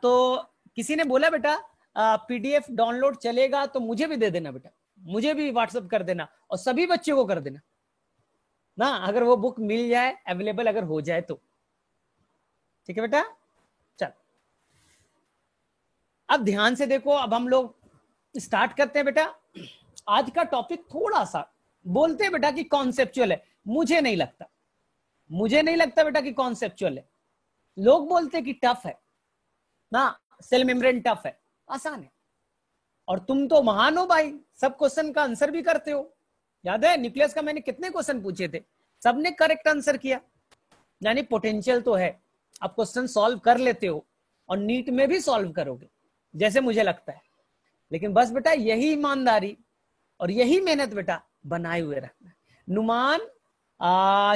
तो किसी ने बोला बेटा पीडीएफ डाउनलोड चलेगा तो मुझे भी दे देना बेटा, मुझे भी व्हाट्सएप कर देना और सभी बच्चों को कर देना ना, अगर वो बुक मिल जाए, अवेलेबल अगर हो जाए तो। ठीक है बेटा, चल अब ध्यान से देखो, अब हम लोग स्टार्ट करते हैं बेटा। आज का टॉपिक थोड़ा सा बोलते हैं बेटा कि कॉन्सेप्चुअल है, मुझे नहीं लगता बेटा कि कॉन्सेप्चुअल है। लोग बोलते हैं कि टफ है ना, सेल मेम्ब्रेन टफ है, आसान है। और तुम तो महान हो भाई, सब क्वेश्चन का आंसर भी करते हो। याद है न्यूक्लियस का मैंने कितने क्वेश्चन पूछे थे, सबने करेक्ट आंसर किया, यानी पोटेंशियल तो है, आप क्वेश्चन सॉल्व कर लेते हो और नीट में भी सॉल्व करोगे जैसे मुझे लगता है। लेकिन बस बेटा यही ईमानदारी और यही मेहनत बेटा बनाए हुए रखना। नुमान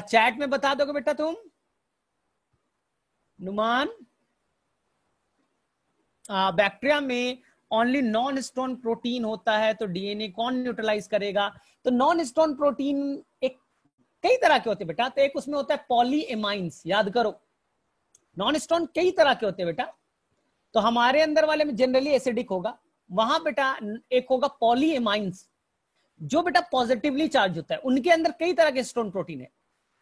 चैट में बता दोगे बेटा तुम? नुमान, बैक्टीरिया में ओनली नॉन स्टोन प्रोटीन होता है तो डीएनए कौन न्यूट्रलाइज करेगा? तो नॉन स्टोन प्रोटीन एक कई तरह के होते हैं बेटा, तो एक उसमें होता है पॉलीएमाइंस, याद करो नॉन स्टोन कई तरह के होते हैं बेटा। तो हमारे अंदर वाले में जनरली एसिडिक होगा, वहां बेटा एक होगा पॉलीएमाइंस जो बेटा पॉजिटिवली चार्ज होता है, उनके अंदर कई तरह के स्टोन प्रोटीन है,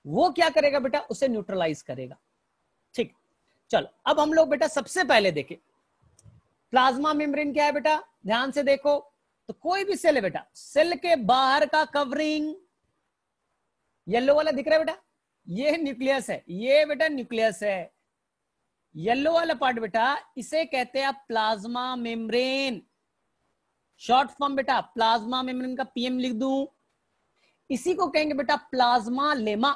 वो क्या करेगा बेटा, उसे न्यूट्रलाइज करेगा। ठीक, चलो अब हम लोग बेटा सबसे पहले देखें प्लाज्मा मेम्ब्रेन क्या है बेटा। ध्यान से देखो, तो कोई भी सेल है बेटा, सेल के बाहर का कवरिंग येलो वाला दिख रहा है बेटा, ये न्यूक्लियस है, ये बेटा न्यूक्लियस है। येलो वाला पार्ट बेटा इसे कहते हैं प्लाज्मा मेम्ब्रेन, शॉर्ट फॉर्म बेटा प्लाज्मा मेम्ब्रेन का पीएम लिख दूं। इसी को कहेंगे बेटा प्लाज्मा लेमा।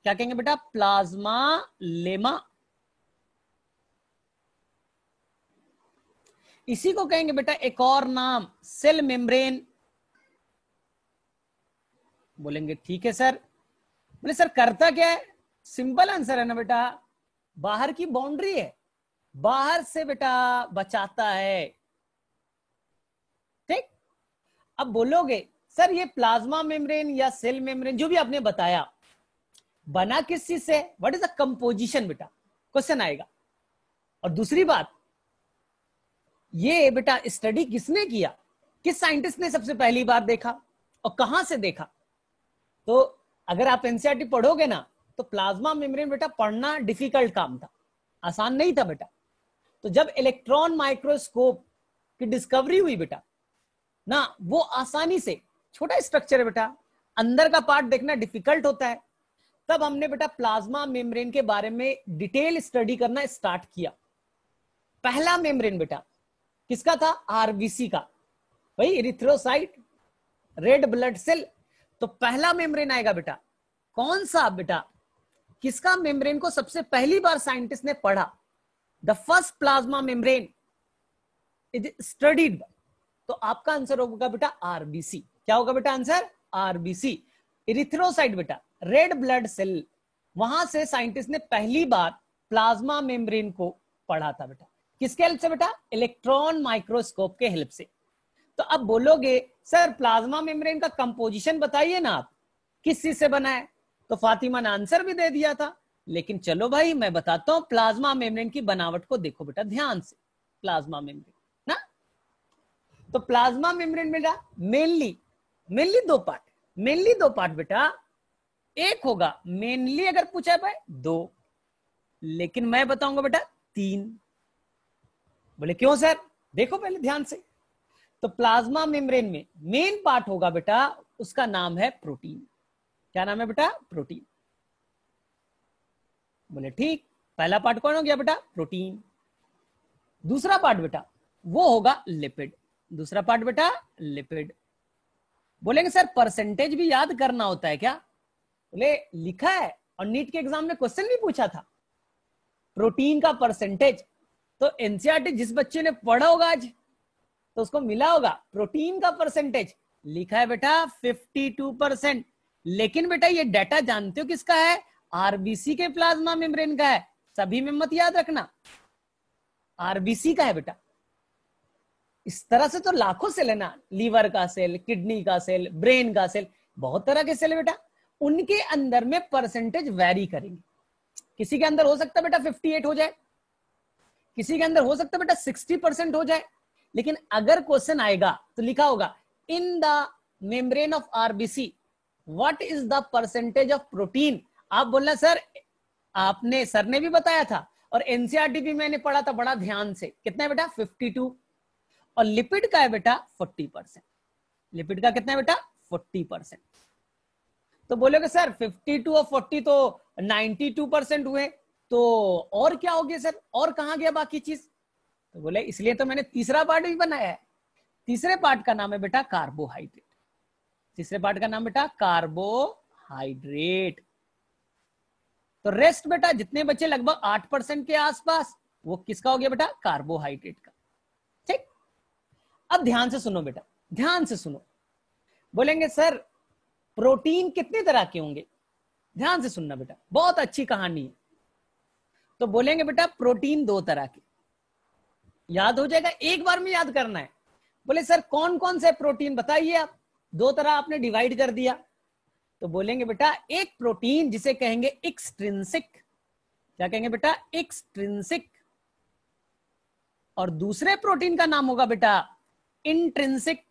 क्या कहेंगे बेटा? Plasma lemma. इसी को कहेंगे बेटा एक और नाम सेल मेम्ब्रेन। बोलेंगे ठीक है सर, बोले सर करता क्या है? सिंपल आंसर है ना बेटा, बाहर की बाउंड्री है, बाहर से बेटा बचाता है। ठीक, अब बोलोगे सर ये प्लाज्मा मेम्ब्रेन या सेल मेम्ब्रेन जो भी आपने बताया बना किस चीज से, व्हाट इज द कंपोजिशन बेटा, क्वेश्चन आएगा। और दूसरी बात, ये बेटा स्टडी किसने किया, किस साइंटिस्ट ने सबसे पहली बार देखा और कहां से देखा? तो अगर आप एनसीईआरटी पढ़ोगे ना तो प्लाज्मा मेम्ब्रेन बेटा पढ़ना डिफिकल्ट काम था, आसान नहीं था बेटा। तो जब इलेक्ट्रॉन माइक्रोस्कोप की डिस्कवरी हुई बेटा ना, वो आसानी से, छोटा स्ट्रक्चर है बेटा, अंदर का पार्ट देखना डिफिकल्ट होता है, तब हमने बेटा प्लाज्मा मेम्ब्रेन के बारे में डिटेल स्टडी करना स्टार्ट किया। पहला मेम्ब्रेन बेटा किसका था? आरबीसी का, भाई इरिथ्रोसाइट रेड ब्लड सेल। तो पहला मेम्ब्रेन आएगा बेटा कौन सा बेटा, किसका मेम्ब्रेन को सबसे पहली बार साइंटिस्ट ने पढ़ा? The first plasma membrane is studied. तो आपका आंसर होगा बेटा आरबीसी। क्या होगा बेटा आंसर? आरबीसी, इरिथ्रोसाइट बेटा रेड ब्लड सेल। वहां से साइंटिस्ट ने पहली बार प्लाज्मा मेम्ब्रेन को पढ़ा था बेटा, किसके हेल्प से बेटा? इलेक्ट्रॉन माइक्रोस्कोप के हेल्प से। तो अब बोलोगे सर प्लाज्मा मेम्ब्रेन का कंपोजिशन बताइए ना आप, किस चीज से बना है? तो फातिमा ने आंसर भी दे दिया था, लेकिन चलो भाई मैं बताता हूं, प्लाज्मा मेम्ब्रेन की बनावट को देखो बेटा ध्यान से। प्लाज्मा मेम्ब्रेन ना, तो प्लाज्मा मेम्ब्रेन बेटा मेनली दो पार्ट बेटा, एक होगा मेनली अगर पूछा है भाई 2, लेकिन मैं बताऊंगा बेटा 3। बोले क्यों सर? देखो पहले ध्यान से, तो प्लाज्मा मेम्ब्रेन में मेन पार्ट होगा बेटा, उसका नाम है प्रोटीन। क्या नाम है बेटा? प्रोटीन। बोले ठीक, पहला पार्ट कौन हो गया बेटा? प्रोटीन। दूसरा पार्ट बेटा वो होगा लिपिड, दूसरा पार्ट बेटा लिपिड। बोलेंगे सर परसेंटेज भी याद करना होता है क्या? बोले लिखा है और नीट के एग्जाम में क्वेश्चन भी पूछा था, प्रोटीन का परसेंटेज। तो एनसीईआरटी जिस बच्चे ने पढ़ा होगा आज तो उसको मिला होगा प्रोटीन का परसेंटेज, लिखा है बेटा 52%। लेकिन बेटा ये डाटा जानते हो किसका है? आरबीसी के प्लाज्मा मेम्ब्रेन का है, सभी में मत याद रखना, आरबीसी का है बेटा। इस तरह से तो लाखों सेल है ना, लीवर का सेल, किडनी का सेल, ब्रेन का सेल, बहुत तरह के सेल है बेटा, उनके अंदर में परसेंटेज वैरी करेंगे। किसी के अंदर हो सकता है बेटा 58 हो जाए, किसी के अंदर हो सकता है बेटा 60% हो जाए, लेकिन अगर क्वेश्चन आएगा तो लिखा होगा in the membrane of RBC what is the percentage of protein. आप बोलना सर, आपने सर ने भी बताया था और एनसीईआरटी भी मैंने पढ़ा था बड़ा ध्यान से, कितना है बेटा 52, और लिपिड का है बेटा 40%। लिपिड का कितना है बेटा 40%। तो बोलोगे सर 52 और 40 तो 92% हुए, तो और क्या हो गया सर, और कहां गया बाकी चीज? तो बोले इसलिए तो मैंने तीसरा पार्ट भी बनाया है। तीसरे पार्ट का नाम है बेटा कार्बोहाइड्रेट। तीसरे पार्ट का नाम बेटा कार्बोहाइड्रेट। तो रेस्ट बेटा जितने बचे लगभग 8% के आसपास, वो किसका हो गया बेटा कार्बोहाइड्रेट का। ठीक, अब ध्यान से सुनो बेटा, ध्यान से सुनो। बोलेंगे सर प्रोटीन कितने तरह के होंगे? ध्यान से सुनना बेटा, बहुत अच्छी कहानी है। तो बोलेंगे बेटा प्रोटीन 2 तरह के, याद हो जाएगा, एक बार में याद करना है। बोले सर कौन कौन से प्रोटीन बताइए आप, 2 तरह आपने डिवाइड कर दिया। तो बोलेंगे बेटा एक प्रोटीन जिसे कहेंगे एक्सट्रिंसिक, क्या कहेंगे बेटा एक्सट्रिंसिक, और दूसरे प्रोटीन का नाम होगा बेटा इंट्रिंसिक।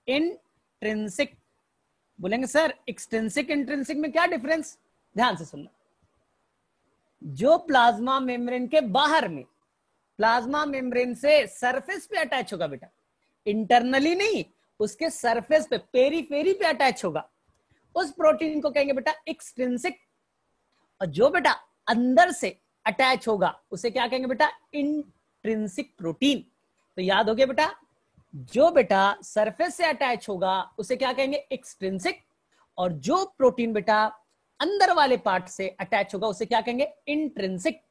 इंट्रिंसिक। बोलेंगे सर एक्सट्रिंसिक इंट्रिंसिक में क्या डिफरेंस? ध्यान से सुनना। जो प्लाज्मा मेम्ब्रेन के बाहर में, प्लाज्मा मेम्ब्रेन से सरफेस पे अटैच होगा बेटा, इंटरनली नहीं, उसके सरफेस पे पेरीफेरी पे अटैच होगा, उस प्रोटीन को कहेंगे बेटा एक्सट्रिंसिक। और जो बेटा अंदर से अटैच होगा उसे क्या कहेंगे बेटा इंट्रिंसिक प्रोटीन। तो याद हो गया बेटा, जो बेटा सरफेस से अटैच होगा उसे क्या कहेंगे एक्सट्रिंसिक, और जो प्रोटीन बेटा अंदर वाले पार्ट से अटैच होगा उसे क्या कहेंगे इंट्रिंसिक।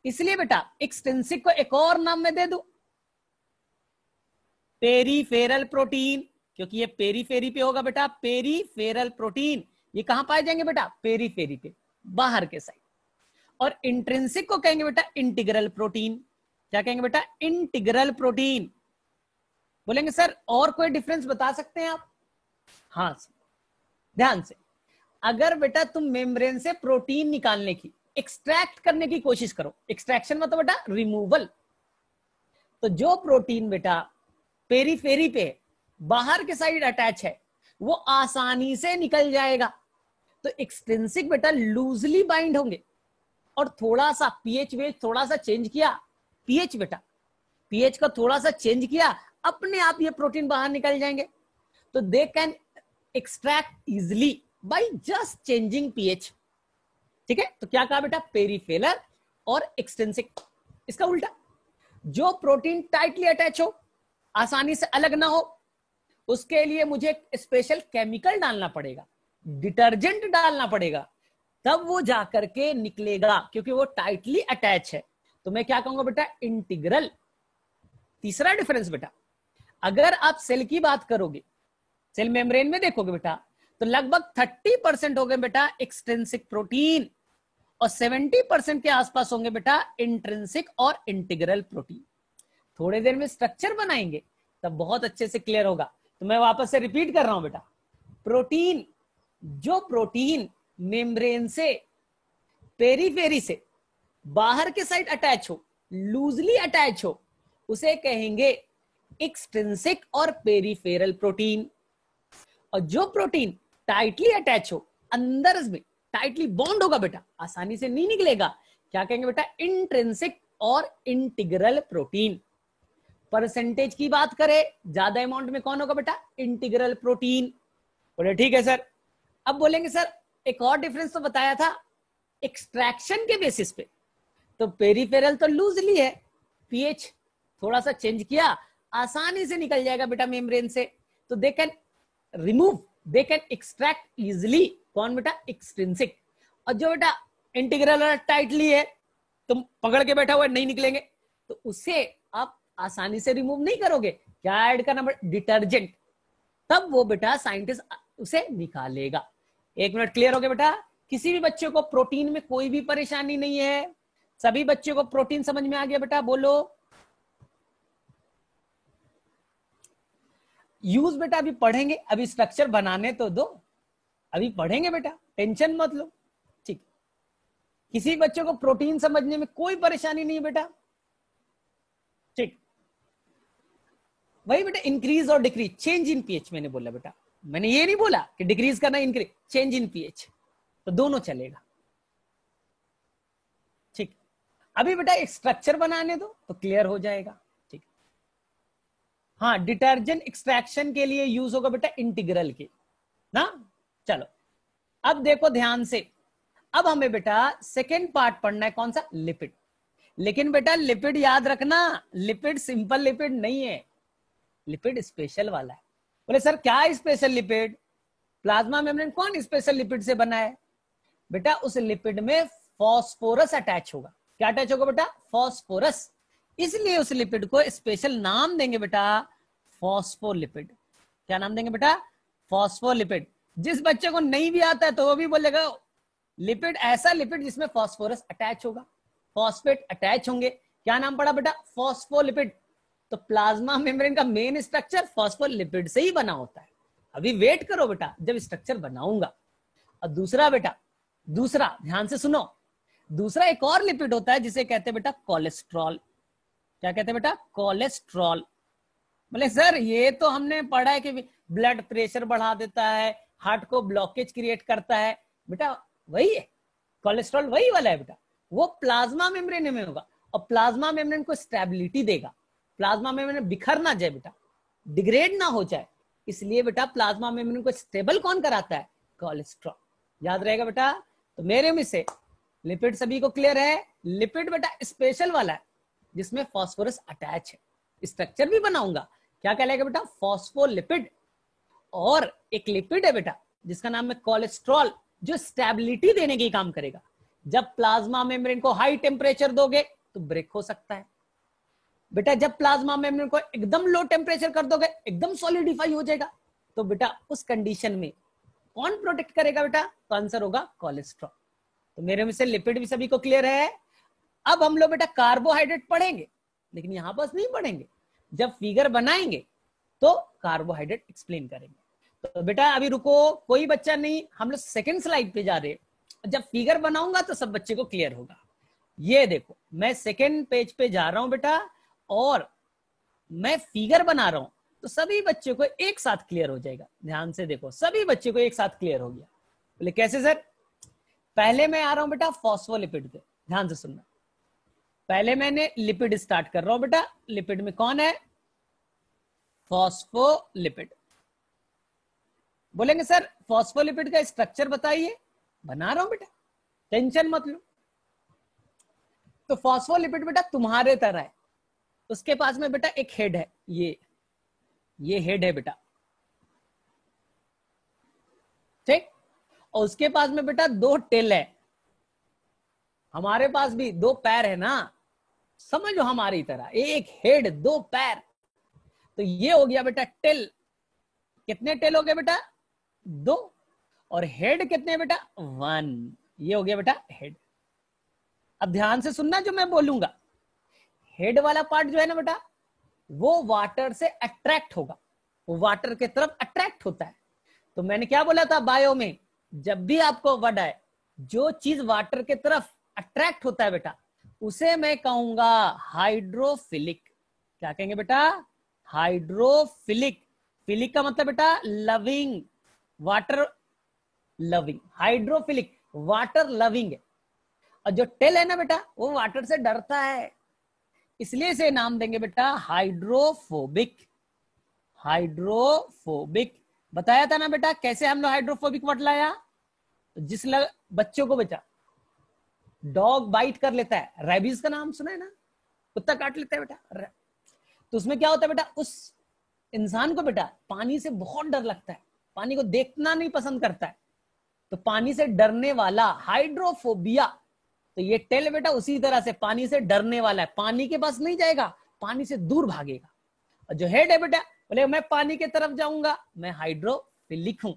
इसलिए बेटा एक्सट्रिंसिक को एक और नाम मैं दे दूं, पेरीफेरल प्रोटीन, क्योंकि ये पेरीफेरी पे होगा बेटा, पेरीफेरल प्रोटीन। ये कहां पाए जाएंगे बेटा पेरीफेरी पे, बाहर के साइड। और इंट्रिंसिक को कहेंगे बेटा इंटीग्रल प्रोटीन। क्या कहेंगे बेटा इंटीग्रल प्रोटीन। बोलेंगे सर और कोई डिफरेंस बता सकते हैं आप? हाँ ध्यान से, अगर बेटा तुम मेम्ब्रेन से प्रोटीन निकालने की, एक्सट्रैक्ट करने की कोशिश करो, एक्सट्रैक्शन मतलब बेटा रिमूवल, तो जो प्रोटीन बेटा पेरीफेरी पे बाहर के साइड अटैच है वो आसानी से निकल जाएगा। तो एक्सट्रिंसिक बेटा लूजली बाइंड होंगे, और थोड़ा सा पीएच वेच थोड़ा सा चेंज किया, पीएच बेटा पीएच का थोड़ा सा चेंज किया, अपने आप ये प्रोटीन बाहर निकल जाएंगे। तो they can extract easily by just changing pH. ठीक है, तो क्या कहा बेटा पेरीफेरल और एक्सट्रिंसिक। इसका उल्टा, जो प्रोटीन टाइटली अटैच हो, आसानी से अलग ना हो, उसके लिए मुझे स्पेशल केमिकल डालना पड़ेगा, डिटर्जेंट डालना पड़ेगा, तब वो जाकर के निकलेगा, क्योंकि वो टाइटली अटैच है। तो मैं क्या कहूंगा बेटा इंटीग्रल। तीसरा डिफरेंस बेटा, अगर आप सेल की बात करोगे, सेल मेम्ब्रेन में देखोगे बेटा, तो लगभग 30% हो गए बेटा एक्सट्रिंसिक प्रोटीन, और 70% के आसपास होंगे बेटा इंट्रिंसिक और इंटीग्रल प्रोटीन। थोड़ी देर में स्ट्रक्चर बनाएंगे तब बहुत अच्छे से क्लियर होगा। तो मैं वापस से रिपीट कर रहा हूं बेटा, प्रोटीन, जो प्रोटीन मेम्ब्रेन से पेरीफेरी से बाहर के साइड अटैच हो, लूजली अटैच हो, उसे कहेंगे एक्सट्रिंसिक और पेरीफेरल प्रोटीन। और जो प्रोटीन टाइटली अटैच हो, अंदर में टाइटली बॉन्ड होगा बेटा, आसानी से नहीं निकलेगा, क्या कहेंगे बेटा इंट्रिंसिक और इंटीग्रल प्रोटीन। परसेंटेज की बात करें, ज्यादा अमाउंट में कौन होगा बेटा इंटीग्रल प्रोटीन। बोले ठीक है सर। अब बोलेंगे सर एक और डिफरेंस तो बताया था एक्सट्रैक्शन के बेसिस पे, तो पेरीफेरल तो लूजली है, पीएच थोड़ा सा चेंज किया, आसानी से निकल जाएगा बेटा मेम्ब्रेन से। तो they can remove, they can extract easily, कौन बेटा एक्सट्रिंसिक। और जो बेटा इंटीग्रल टाइटली है, तुम पकड़ के बैठा हुआ नहीं निकलेंगे, तो उसे आप आसानी से रिमूव नहीं करोगे, क्या ऐड करना बेटा डिटर्जेंट, तब वो बेटा साइंटिस्ट उसे निकालेगा। 1 मिनट क्लियर हो गया बेटा? किसी भी बच्चे को प्रोटीन में कोई भी परेशानी नहीं है, सभी बच्चों को प्रोटीन समझ में आ गया बेटा? बोलो यूज बेटा अभी पढ़ेंगे, अभी स्ट्रक्चर बनाने तो दो, अभी पढ़ेंगे बेटा, टेंशन मत लो। ठीक, किसी बच्चे को प्रोटीन समझने में कोई परेशानी नहीं है बेटा? ठीक, वही बेटा इंक्रीज और डिक्रीज, चेंज इन पीएच मैंने बोला बेटा, मैंने ये नहीं बोला कि डिक्रीज करना, इंक्रीज, चेंज इन पीएच, तो दोनों चलेगा। ठीक, अभी बेटा एक स्ट्रक्चर बनाने दो तो क्लियर हो जाएगा। ठीक, हाँ, डिटर्जेंट एक्सट्रैक्शन के लिए यूज होगा बेटा इंटीग्रल के ना। चलो अब देखो ध्यान से, अब हमें बेटा सेकेंड पार्ट पढ़ना है, कौन सा? लिपिड। लेकिन बेटा लिपिड याद रखना, लिपिड सिंपल लिपिड नहीं है, लिपिड स्पेशल वाला है। बोले सर क्या स्पेशल लिपिड? प्लाज्मा मेम्ब्रेन कौन स्पेशल लिपिड से बना है? बेटा उस लिपिड में फॉस्फोरस अटैच होगा। क्या अटैच होगा बेटा? फॉस्फोरस। इसलिए उस लिपिड को स्पेशल नाम देंगे बेटा फॉस्फोलिपिड। क्या नाम देंगे बेटा? फॉस्फोलिपिड। जिस बच्चे को नहीं भी आता है तो वो भी बोलेगा लिपिड, ऐसा लिपिड जिसमें फॉस्फोरस अटैच होगा, फॉस्फेट अटैच होंगे। क्या नाम पड़ा बेटा? फॉस्फोलिपिड। तो प्लाज्मा मेम्ब्रेन का मेन स्ट्रक्चर फॉस्फोलिपिड से ही बना होता है। अभी वेट करो बेटा जब स्ट्रक्चर बनाऊंगा। और दूसरा बेटा, दूसरा ध्यान से सुनो, दूसरा एक और लिपिड होता है जिसे कहते हैं बेटा कोलेस्ट्रॉल। क्या कहते हैं बेटा? कोलेस्ट्रॉल। बोले सर ये तो हमने पढ़ा है कि ब्लड प्रेशर बढ़ा देता है, हार्ट को ब्लॉकेज क्रिएट करता है। बेटा वही है, कोलेस्ट्रॉल वही वाला है बेटा, वो प्लाज्मा मेम्ब्रेन में होगा और प्लाज्मा मेम्ब्रेन को स्टेबिलिटी देगा, प्लाज्मा मेम्ब्रेन बिखर ना जाए बेटा, डिग्रेड ना हो जाए। इसलिए बेटा प्लाज्मा मेम्ब्रेन को स्टेबल कौन कराता है? कोलेस्ट्रॉल। याद रहेगा बेटा। तो मेरे में से लिपिड सभी को क्लियर है? लिपिड बेटा स्पेशल वाला है जिसमें फॉस्फोरस अटैच है। स्ट्रक्चर भी बनाऊंगा, क्या कहलाएगा बेटा? फॉस्फोलिपिड। और एक लिपिड है बेटा जिसका नाम है कोलेस्ट्रॉल, जो स्टेबिलिटी देने की काम करेगा। जब प्लाज्मा मेम्ब्रेन को हाई टेम्परेचर दोगे तो ब्रेक हो सकता है बेटा, जब प्लाज्मा मेम्ब्रेन को एकदम लो टेम्परेचर कर दोगे एकदम सॉलिडिफाई हो जाएगा। तो बेटा उस कंडीशन में कौन प्रोटेक्ट करेगा बेटा? तो आंसर होगा कोलेस्ट्रॉल। तो मेरे में से लिपिड भी सभी को क्लियर है। अब हम लोग बेटा कार्बोहाइड्रेट पढ़ेंगे, लेकिन यहां बस नहीं पढ़ेंगे, जब फिगर बनाएंगे तो कार्बोहाइड्रेट एक्सप्लेन करेंगे। तो बेटा अभी रुको, कोई बच्चा नहीं, हम लोग सेकेंड स्लाइड पे जा रहे हैं। जब फिगर बनाऊंगा तो सब बच्चे को क्लियर होगा। ये देखो मैं सेकेंड पेज पे जा रहा हूं बेटा और मैं फिगर बना रहा हूं, तो सभी बच्चों को एक साथ क्लियर हो जाएगा। ध्यान से देखो, सभी बच्चे को एक साथ क्लियर हो गया। बोले कैसे सर? पहले मैं आ रहा हूं बेटा फॉस्फोलिपिड पे, ध्यान से सुनना। पहले मैंने लिपिड स्टार्ट कर रहा हूं बेटा। लिपिड में कौन है? फॉस्फोलिपिड। बोलेंगे सर फॉस्फोलिपिड का स्ट्रक्चर बताइए। बना रहा हूं बेटा, टेंशन मत लो। तो फॉस्फोलिपिड बेटा तुम्हारे तरह है, उसके पास में बेटा एक हेड है, ये हेड है बेटा, ठीक। और उसके पास में बेटा दो टेल है, हमारे पास भी दो पैर है ना, समझो हमारी तरह, एक हेड दो पैर। तो ये हो गया बेटा टेल। कितने टेल हो गए बेटा? दो। और हेड कितने बेटा? 1। ये हो गया बेटा हेड। अब ध्यान से सुनना जो मैं बोलूंगा। हेड वाला पार्ट जो है ना बेटा, वो वाटर से अट्रैक्ट होगा, वो वाटर के तरफ अट्रैक्ट होता है। तो मैंने क्या बोला था बायो में, जब भी आपको वर्ड आए जो चीज वाटर के तरफ अट्रैक्ट होता है बेटा, उसे मैं कहूंगा हाइड्रोफिलिक। क्या कहेंगे बेटा? हाइड्रोफिलिक। फिलिक का मतलब बेटा loving, water loving. Hydrophilic water loving है। और जो टेल है ना बेटा, वो वाटर से डरता है, इसलिए इसे नाम देंगे बेटा हाइड्रोफोबिक। हाइड्रोफोबिक बताया था ना बेटा, कैसे हम लोग हाइड्रोफोबिक वर्ड लाया। तो जिस बच्चों को बेटा डॉग बाइट कर लेता है, रेबीज का नाम सुना है ना, कुत्ता काट लेता है बेटा, तो उसमें क्या होता है बेटा, उस इंसान को बेटा पानी से बहुत डर लगता है, पानी को देखना नहीं पसंद करता है, तो पानी से डरने वाला हाइड्रोफोबिया। तो ये टेल बेटा उसी तरह से पानी से डरने वाला है, पानी के पास नहीं जाएगा, पानी से दूर भागेगा। और जो हेड है बेटा, बोले मैं पानी के तरफ जाऊंगा, मैं हाइड्रोफिलिक हूं।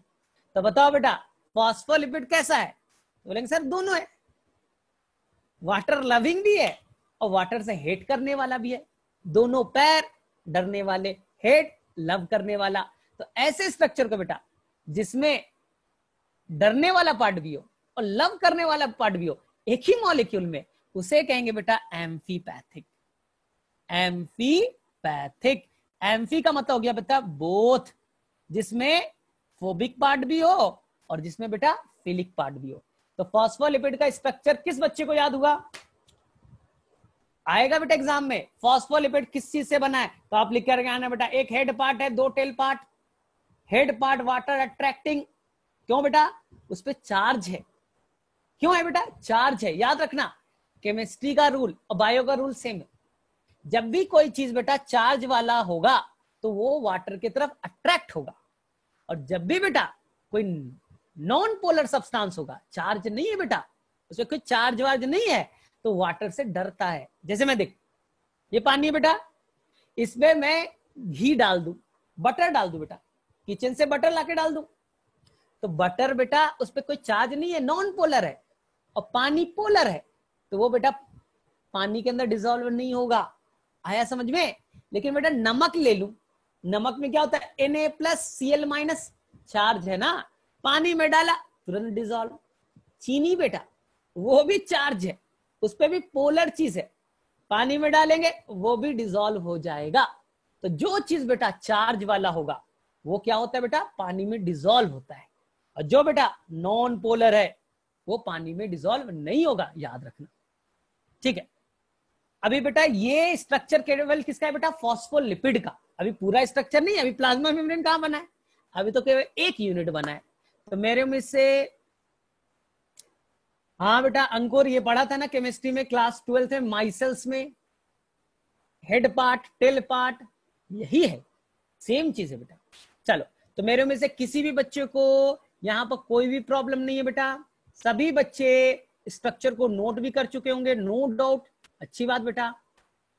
तो बताओ बेटा फॉस्फोलिपिड कैसा है? तो बोलेंगे सर दोनों है, वाटर लविंग भी है और वाटर से हेट करने वाला भी है। दोनों पैर, डरने वाले, हेट लव करने वाला। तो ऐसे स्ट्रक्चर को बेटा जिसमें डरने वाला पार्ट भी हो और लव करने वाला पार्ट भी हो, एक ही मॉलिक्यूल में, उसे कहेंगे बेटा एम्फीपैथिक। एम्फीपैथिक, एम्फी का मतलब हो गया बेटा बोथ, जिसमें फोबिक पार्ट भी हो और जिसमें बेटा फिलिक पार्ट भी हो। तो फॉस्फोलिपिड का स्ट्रक्चर किस बच्चे को याद हुआ? आएगा बेटा एग्जाम में, फॉस्फोलिपिड किस चीज से बना है? तो आप लिख कर आना बेटा, एक हेड पार्ट है, दो tail part. Head part water attracting, क्यों बेटा? उस पर चार्ज है। क्यों है बेटा? चार्ज है। याद रखना, केमिस्ट्री का रूल और बायो का रूल सेम है। जब भी कोई चीज बेटा चार्ज वाला होगा तो वो वाटर की तरफ अट्रैक्ट होगा, और जब भी बेटा कोई नॉन पोलर सब्सटेंस होगा, चार्ज नहीं है बेटा, उसमें कोई चार्ज वार्ज नहीं है, तो वाटर से डरता है। जैसे मैं देख, ये पानी है बेटा, इसमें मैं घी डाल दूं, बटर डाल दूं बेटा, किचन से बटर लाके डाल दूं, तो बटर बेटा उस पर कोई चार्ज नहीं है, नॉन पोलर है, और पानी पोलर है, तो वो बेटा पानी के अंदर डिसॉल्व नहीं होगा। आया समझ में? लेकिन बेटा नमक ले लूं, नमक में क्या होता है? Na+Cl- चार्ज है ना, पानी में डाला तुरंत डिसॉल्व। चीनी बेटा वो भी चार्ज है, उस पर भी पोलर चीज है, पानी में डालेंगे वो भी डिसॉल्व हो जाएगा। तो जो चीज बेटा चार्ज वाला होगा वो क्या होता है बेटा? पानी में डिसॉल्व होता है, और जो बेटा नॉन पोलर है वो पानी में डिसॉल्व नहीं होगा। याद रखना, ठीक है। अभी बेटा ये स्ट्रक्चर केवल किसका है बेटा? फॉस्फोलिपिड का। अभी पूरा स्ट्रक्चर नहीं है, अभी प्लाज्मा मेम्ब्रेन कहां बना है? अभी तो केवल एक यूनिट बना है। तो मेरे में से, हाँ बेटा अंकुर, ये पढ़ा था ना केमिस्ट्री में क्लास 12 में, माइसेल्स में हेड पार्ट टेल पार्ट, यही है, सेम चीज है बेटा। चलो, तो मेरे में से किसी भी बच्चे को यहां पर कोई भी प्रॉब्लम नहीं है बेटा? सभी बच्चे स्ट्रक्चर को नोट भी कर चुके होंगे, नो डाउट। अच्छी बात बेटा,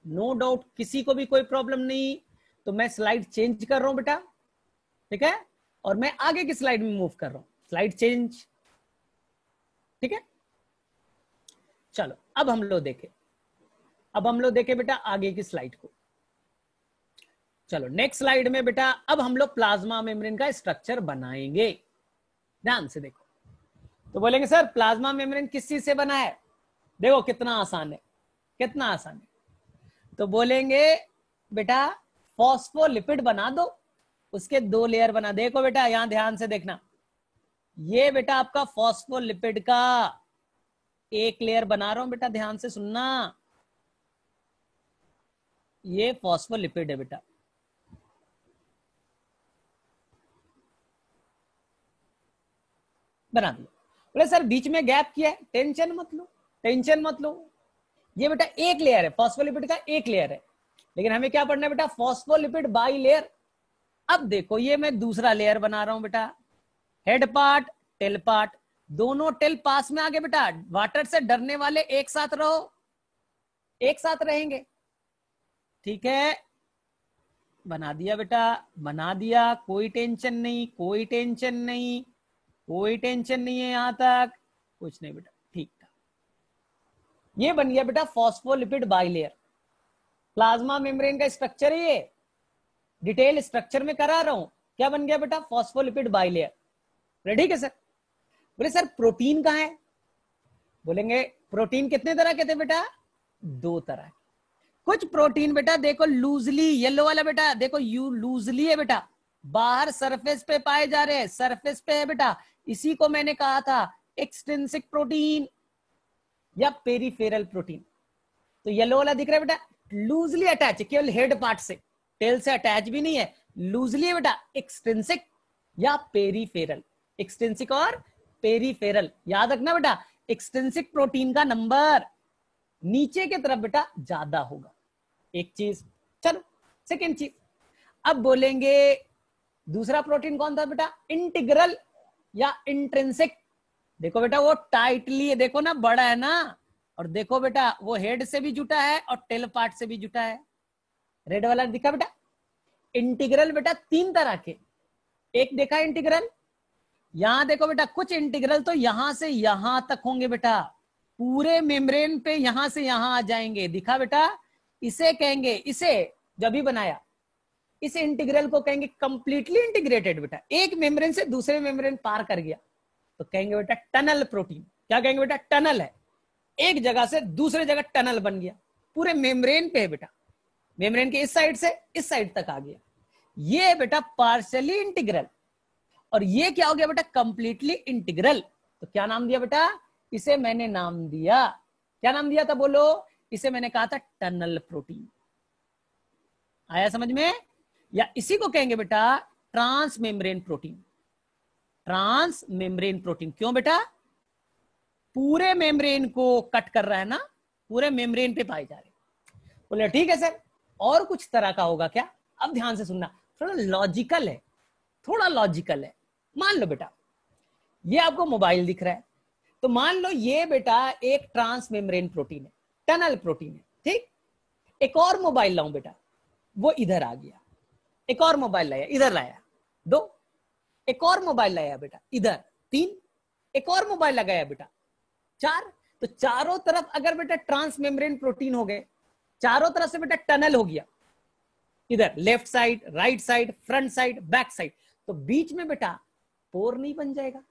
नो डाउट, किसी को भी कोई प्रॉब्लम नहीं। तो मैं स्लाइड चेंज कर रहा हूं बेटा, ठीक है, और मैं आगे की स्लाइड में मूव कर रहा हूं। स्लाइड चेंज, ठीक है। चलो अब हम लोग देखें बेटा आगे की स्लाइड को। चलो नेक्स्ट स्लाइड में बेटा अब हम लोग प्लाज्मा मेम्ब्रेन का स्ट्रक्चर बनाएंगे। ध्यान से देखो, तो बोलेंगे सर प्लाज्मा मेम्ब्रेन किस चीज से बना है? देखो कितना आसान है, कितना आसान है। तो बोलेंगे बेटा फॉस्फोलिपिड बना दो, उसके 2 लेयर बना। देखो बेटा यहां ध्यान से देखना, ये बेटा आपका फॉस्फोलिपिड का एक लेयर बना रहा हूं बेटा, ध्यान से सुनना। ये फॉस्फोलिपिड है बेटा, बना दिया। बोले सर बीच में गैप किया है, टेंशन मत लो, टेंशन मत लो। ये बेटा एक लेयर है, फॉस्फोलिपिड का एक लेयर है, लेकिन हमें क्या पढ़ना है बेटा? Phospholipid by layer. अब देखो ये मैं दूसरा लेयर बना रहा हूं बेटा, हेड पार्ट टेल पार्ट, दोनों टेल पास में आगे बेटा। वाटर से डरने वाले एक साथ रहो, एक साथ रहेंगे, ठीक है। बना दिया बेटा, बना दिया, कोई टेंशन नहीं, कोई टेंशन नहीं, कोई टेंशन नहीं है, यहां तक कुछ नहीं बेटा, ठीक था। ये बन गया बेटा फॉस्फोलिपिड बाइलेयर। प्लाज्मा मेम्ब्रेन का स्ट्रक्चर है ये, डिटेल स्ट्रक्चर में करा रहा हूं। क्या बन गया बेटा? Phospholipid bilayer. रेडी है सर? बोले सर प्रोटीन कहां है? बोलेंगे प्रोटीन कितने तरह के थे बेटा? 2 तरह। कुछ प्रोटीन बेटा देखो लूजली, येलो वाला बेटा देखो यू लूजली है बेटा, बाहर सरफेस पे पाए जा रहे हैं, सरफेस पे है बेटा, इसी को मैंने कहा था एक्सट्रिंसिक प्रोटीन या पेरिफेरल प्रोटीन। तो येलो वाला दिख रहा है बेटा, लूजली अटैच, केवल हेड पार्ट से, टेल से अटैच भी नहीं है, लूजली है बेटा, एक्सट्रिंसिक या पेरिफेरल। एक्सट्रिंसिक और पेरिफेरल याद रखना बेटा, एक्सट्रिंसिक प्रोटीन का नंबर नीचे की तरफ बेटा ज्यादा होगा, एक चीज। चलो सेकेंड चीज, अब बोलेंगे दूसरा प्रोटीन कौन था बेटा? इंटीग्रल या इंट्रिंसिक। देखो बेटा वो टाइटली है, देखो ना बड़ा है ना, और देखो बेटा वो हेड से भी जुटा है और टेल पार्ट से भी जुटा है। रेड वाला दिखा बेटा? इंटीग्रल बेटा 3 तरह के, एक देखा इंटीग्रल, यहां देखो बेटा कुछ इंटीग्रल तो यहां से यहां तक होंगे बेटा, पूरे मेम्ब्रेन पे यहां से यहां आ जाएंगे, दिखा बेटा? इसे कहेंगे, इसे जब भी बनाया इस इंटीग्रल को कहेंगे कंप्लीटली इंटीग्रेटेड बेटा, एक मेम्ब्रेन से दूसरे मेम्ब्रेन पार कर गया, तो कहेंगे बेटा टनल प्रोटीन। क्या कहेंगे बेटा? टनल है। एक जगह से दूसरे जगह टनल बन गया, पूरे मेम्ब्रेन पे है बेटा, मेम्ब्रेन के इस साइड से इस साइड तक आ गया। ये है बेटा पार्शियली इंटीग्रल, और ये क्या हो गया बेटा कंप्लीटली इंटीग्रल। तो क्या नाम दिया बेटा, इसे मैंने नाम दिया, क्या नाम दिया था बोलो, इसे मैंने कहा था टनल प्रोटीन। आया समझ में? या इसी को कहेंगे बेटा trans membrane protein. Trans membrane protein क्यों बेटा, पूरे मेम्ब्रेन को कट कर रहा है ना, पूरे मेम्ब्रेन पे पाए जा रहे। बोले ठीक है सर, और कुछ तरह का होगा क्या? अब ध्यान से सुनना, थोड़ा लॉजिकल है, थोड़ा लॉजिकल है। मान लो बेटा ये आपको मोबाइल दिख रहा है, तो मान लो ये बेटा एक ट्रांस मेम्ब्रेन प्रोटीन है, टनल प्रोटीन है, ठीक। एक और मोबाइल लाऊं बेटा, वो इधर आ गया, एक और मोबाइल लाया इधर लाया, 2, एक और मोबाइल लाया बेटा इधर, 3, एक और मोबाइल लगाया बेटा 4। तो चारों तरफ अगर बेटा ट्रांस मेम्ब्रेन प्रोटीन हो गए, चारों तरफ से बेटा टनल हो गया, इधर left side, right side, front side, back side, तो बीच में बेटा पोर नहीं बन जाएगा?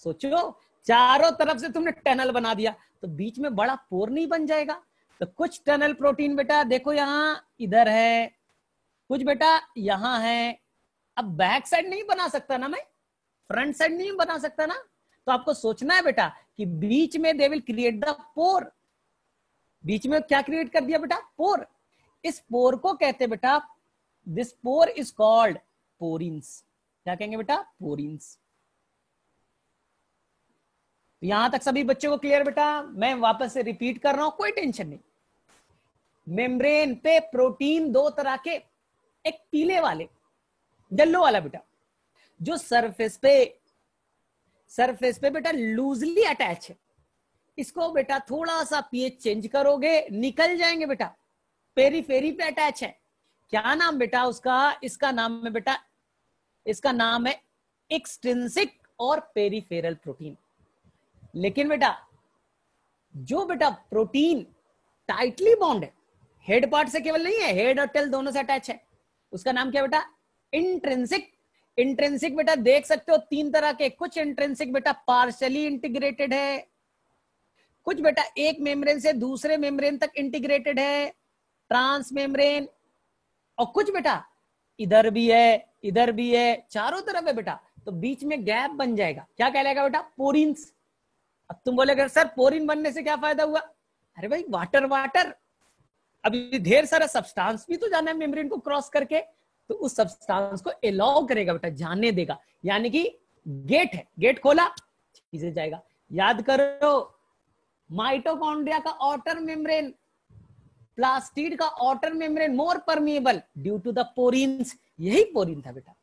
सोचो, चारों तरफ से तुमने टनल बना दिया तो बीच में बड़ा पोर नहीं बन जाएगा? तो कुछ टनल प्रोटीन बेटा देखो यहां इधर है, कुछ बेटा यहां है। अब बैक साइड नहीं बना सकता ना मैं, फ्रंट साइड नहीं बना सकता ना, तो आपको सोचना है बेटा कि बीच में दे विल क्रिएट द पोर। बीच में क्या क्रिएट कर दिया बेटा? पोर। इस पोर को कहते बेटा, this pore is called porins. क्या कहेंगे बेटा? पोरिन्स। तो यहां तक सभी बच्चों को क्लियर बेटा? मैं वापस से रिपीट कर रहा हूं, कोई टेंशन नहीं। मेम्ब्रेन पे प्रोटीन 2 तरह के, एक पीले वाले, येलो वाला बेटा, जो सरफेस पे बेटा लूजली अटैच है। इसको बेटा थोड़ा सा पीएच चेंज करोगे निकल जाएंगे बेटा, पेरीफेरी पे अटैच है। क्या नाम बेटा उसका? इसका नाम है बेटा, इसका नाम है एक्सट्रिंसिक और पेरीफेरल प्रोटीन। लेकिन बेटा जो बेटा प्रोटीन टाइटली बॉन्ड है, हेड पार्ट से केवल नहीं है, हेड और टेल दोनों से अटैच है, उसका नाम क्या बेटा? इंट्रिंसिक। इंट्रिंसिक बेटा देख सकते हो 3 तरह के, कुछ इंट्रिंसिक बेटा पार्शियली इंटीग्रेटेड है, कुछ बेटा एक मेम्ब्रेन से दूसरे मेम्ब्रेन तक इंटीग्रेटेड है, ट्रांस मेम्ब्रेन, और कुछ बेटा इधर भी है इधर भी है, चारों तरफ है बेटा, तो बीच में गैप बन जाएगा। क्या कहलाएगा बेटा? पोरिन्स। अब तुम बोलेगे सर पोरिन बनने से क्या फायदा हुआ? अरे भाई वाटर, अभी ढेर सारा सब्सटेंस भी तो जाना है मेम्ब्रेन को क्रॉस करके, तो उस सब्सटेंस को अलाउ करेगा बेटा, जाने देगा, यानी कि गेट है, गेट खोला चीजें जाएगा। याद करो माइटोकॉन्ड्रिया का आउटर मेम्ब्रेन, प्लास्टिड का outer membrane more permeable due to the porins. यही पोरिन था बेटा।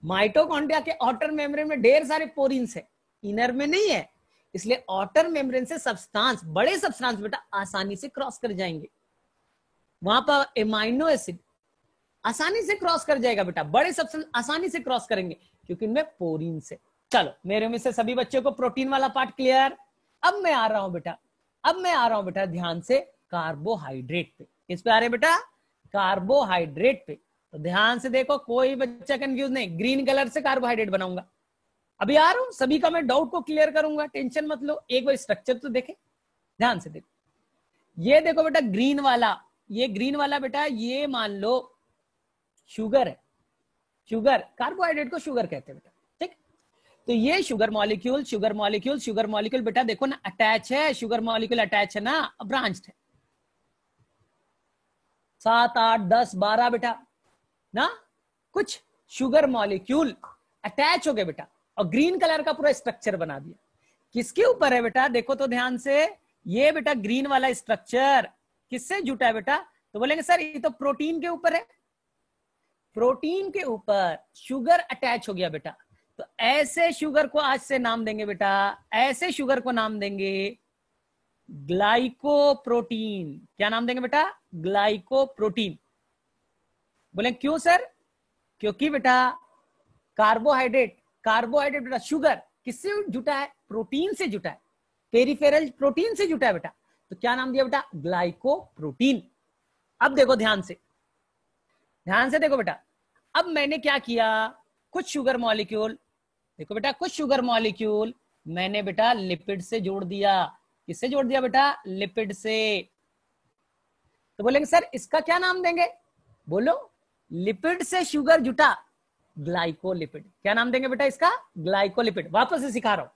माइटोकॉन्ड्रिया के आउटर मेम्ब्रेन में ढेर सारे पोरिन्स है, इनर में नहीं है, इसलिए आउटर मेम्ब्रेन से सब्सटेंस, बड़े सब्सटेंस बेटा आसानी से क्रॉस कर जाएंगे। वहां पर एमाइनो एसिड आसानी से क्रॉस कर जाएगा बेटा, बड़े सब्सटेंस आसानी से क्रॉस करेंगे क्योंकि इनमें पोरिन्स है। चलो मेरे में से सभी बच्चों को प्रोटीन वाला पार्ट क्लियर। अब मैं आ रहा हूं बेटा ध्यान से कार्बोहाइड्रेट पे। किस पे आ रहे बेटा? कार्बोहाइड्रेट पे। तो ध्यान से देखो, कोई बच्चा कंफ्यूज नहीं, ग्रीन कलर से कार्बोहाइड्रेट बनाऊंगा। अभी आ रहा हूं, सभी का मैं डाउट को क्लियर करूंगा, टेंशन मत लो। एक बार स्ट्रक्चर तो देखे, ध्यान से देखो। ये देखो बेटा ग्रीन वाला, ये ग्रीन वाला बेटा, ये मान लो शुगर है, शुगर, कार्बोहाइड्रेट को शुगर कहते हैं बेटा, ठीक। तो ये शुगर मॉलिक्यूल बेटा देखो ना अटैच है, शुगर मॉलिक्यूल अटैच है ना, ब्रांच्ड है, 7, 8, 10, 12 बेटा ना, कुछ शुगर मॉलिक्यूल अटैच हो गए बेटा, और ग्रीन कलर का पूरा स्ट्रक्चर बना दिया। किसके ऊपर है बेटा? देखो तो ध्यान से, ये बेटा ग्रीन वाला स्ट्रक्चर किससे जुटा है बेटा? तो बोलेंगे सर ये तो प्रोटीन के ऊपर है। प्रोटीन के ऊपर शुगर अटैच हो गया बेटा, तो ऐसे शुगर को आज से नाम देंगे बेटा, ऐसे शुगर को नाम देंगे ग्लाइकोप्रोटीन। क्या नाम देंगे बेटा? ग्लाइकोप्रोटीन। बोले क्यों सर? क्योंकि बेटा कार्बोहाइड्रेट बेटा शुगर किससे जुटा है? प्रोटीन से जुटा है, पेरिफेरल प्रोटीन से जुटा है बेटा, तो क्या नाम दिया बेटा? ग्लाइकोप्रोटीन। अब देखो ध्यान से देखो बेटा, अब मैंने क्या किया, कुछ शुगर मॉलिक्यूल, देखो बेटा कुछ शुगर मॉलिक्यूल मैंने बेटा लिपिड से जोड़ दिया, किससे जोड़ दिया बेटा? लिपिड से। तो बोलेंगे सर इसका क्या नाम देंगे? बोलो, लिपिड से शुगर जुटा, ग्लाइकोलिपिड। क्या नाम देंगे बेटा इसका? ग्लाइकोलिपिड। वापस से सिखा रहा हूं,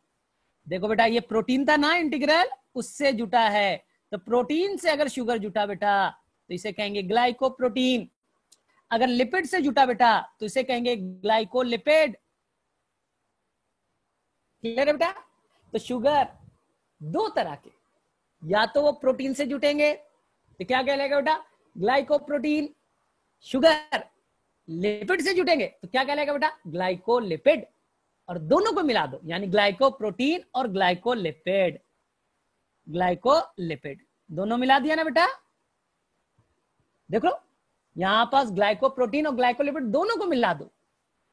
देखो बेटा ये प्रोटीन था ना इंटीग्रल, उससे जुटा है, तो प्रोटीन से अगर शुगर जुटा बेटा तो इसे कहेंगे ग्लाइकोप्रोटीन। अगर लिपिड से जुटा बेटा तो इसे कहेंगे ग्लाइकोलिपिड। क्लियर है बेटा? तो शुगर दो तरह के, या तो वो प्रोटीन से जुटेंगे तो क्या कहलाएगा बेटा? ग्लाइकोप्रोटीन। शुगर लिपिड से जुटेंगे तो क्या कहलाएगा बेटा? ग्लाइकोलिपिड। और दोनों को मिला दो यानी ग्लाइकोप्रोटीन और ग्लाइकोलिपिड। ग्लाइकोलिपिड दोनों मिला दिया ना बेटा? देख लो यहां पास ग्लाइकोप्रोटीन और ग्लाइकोलिपिड दोनों को मिला दो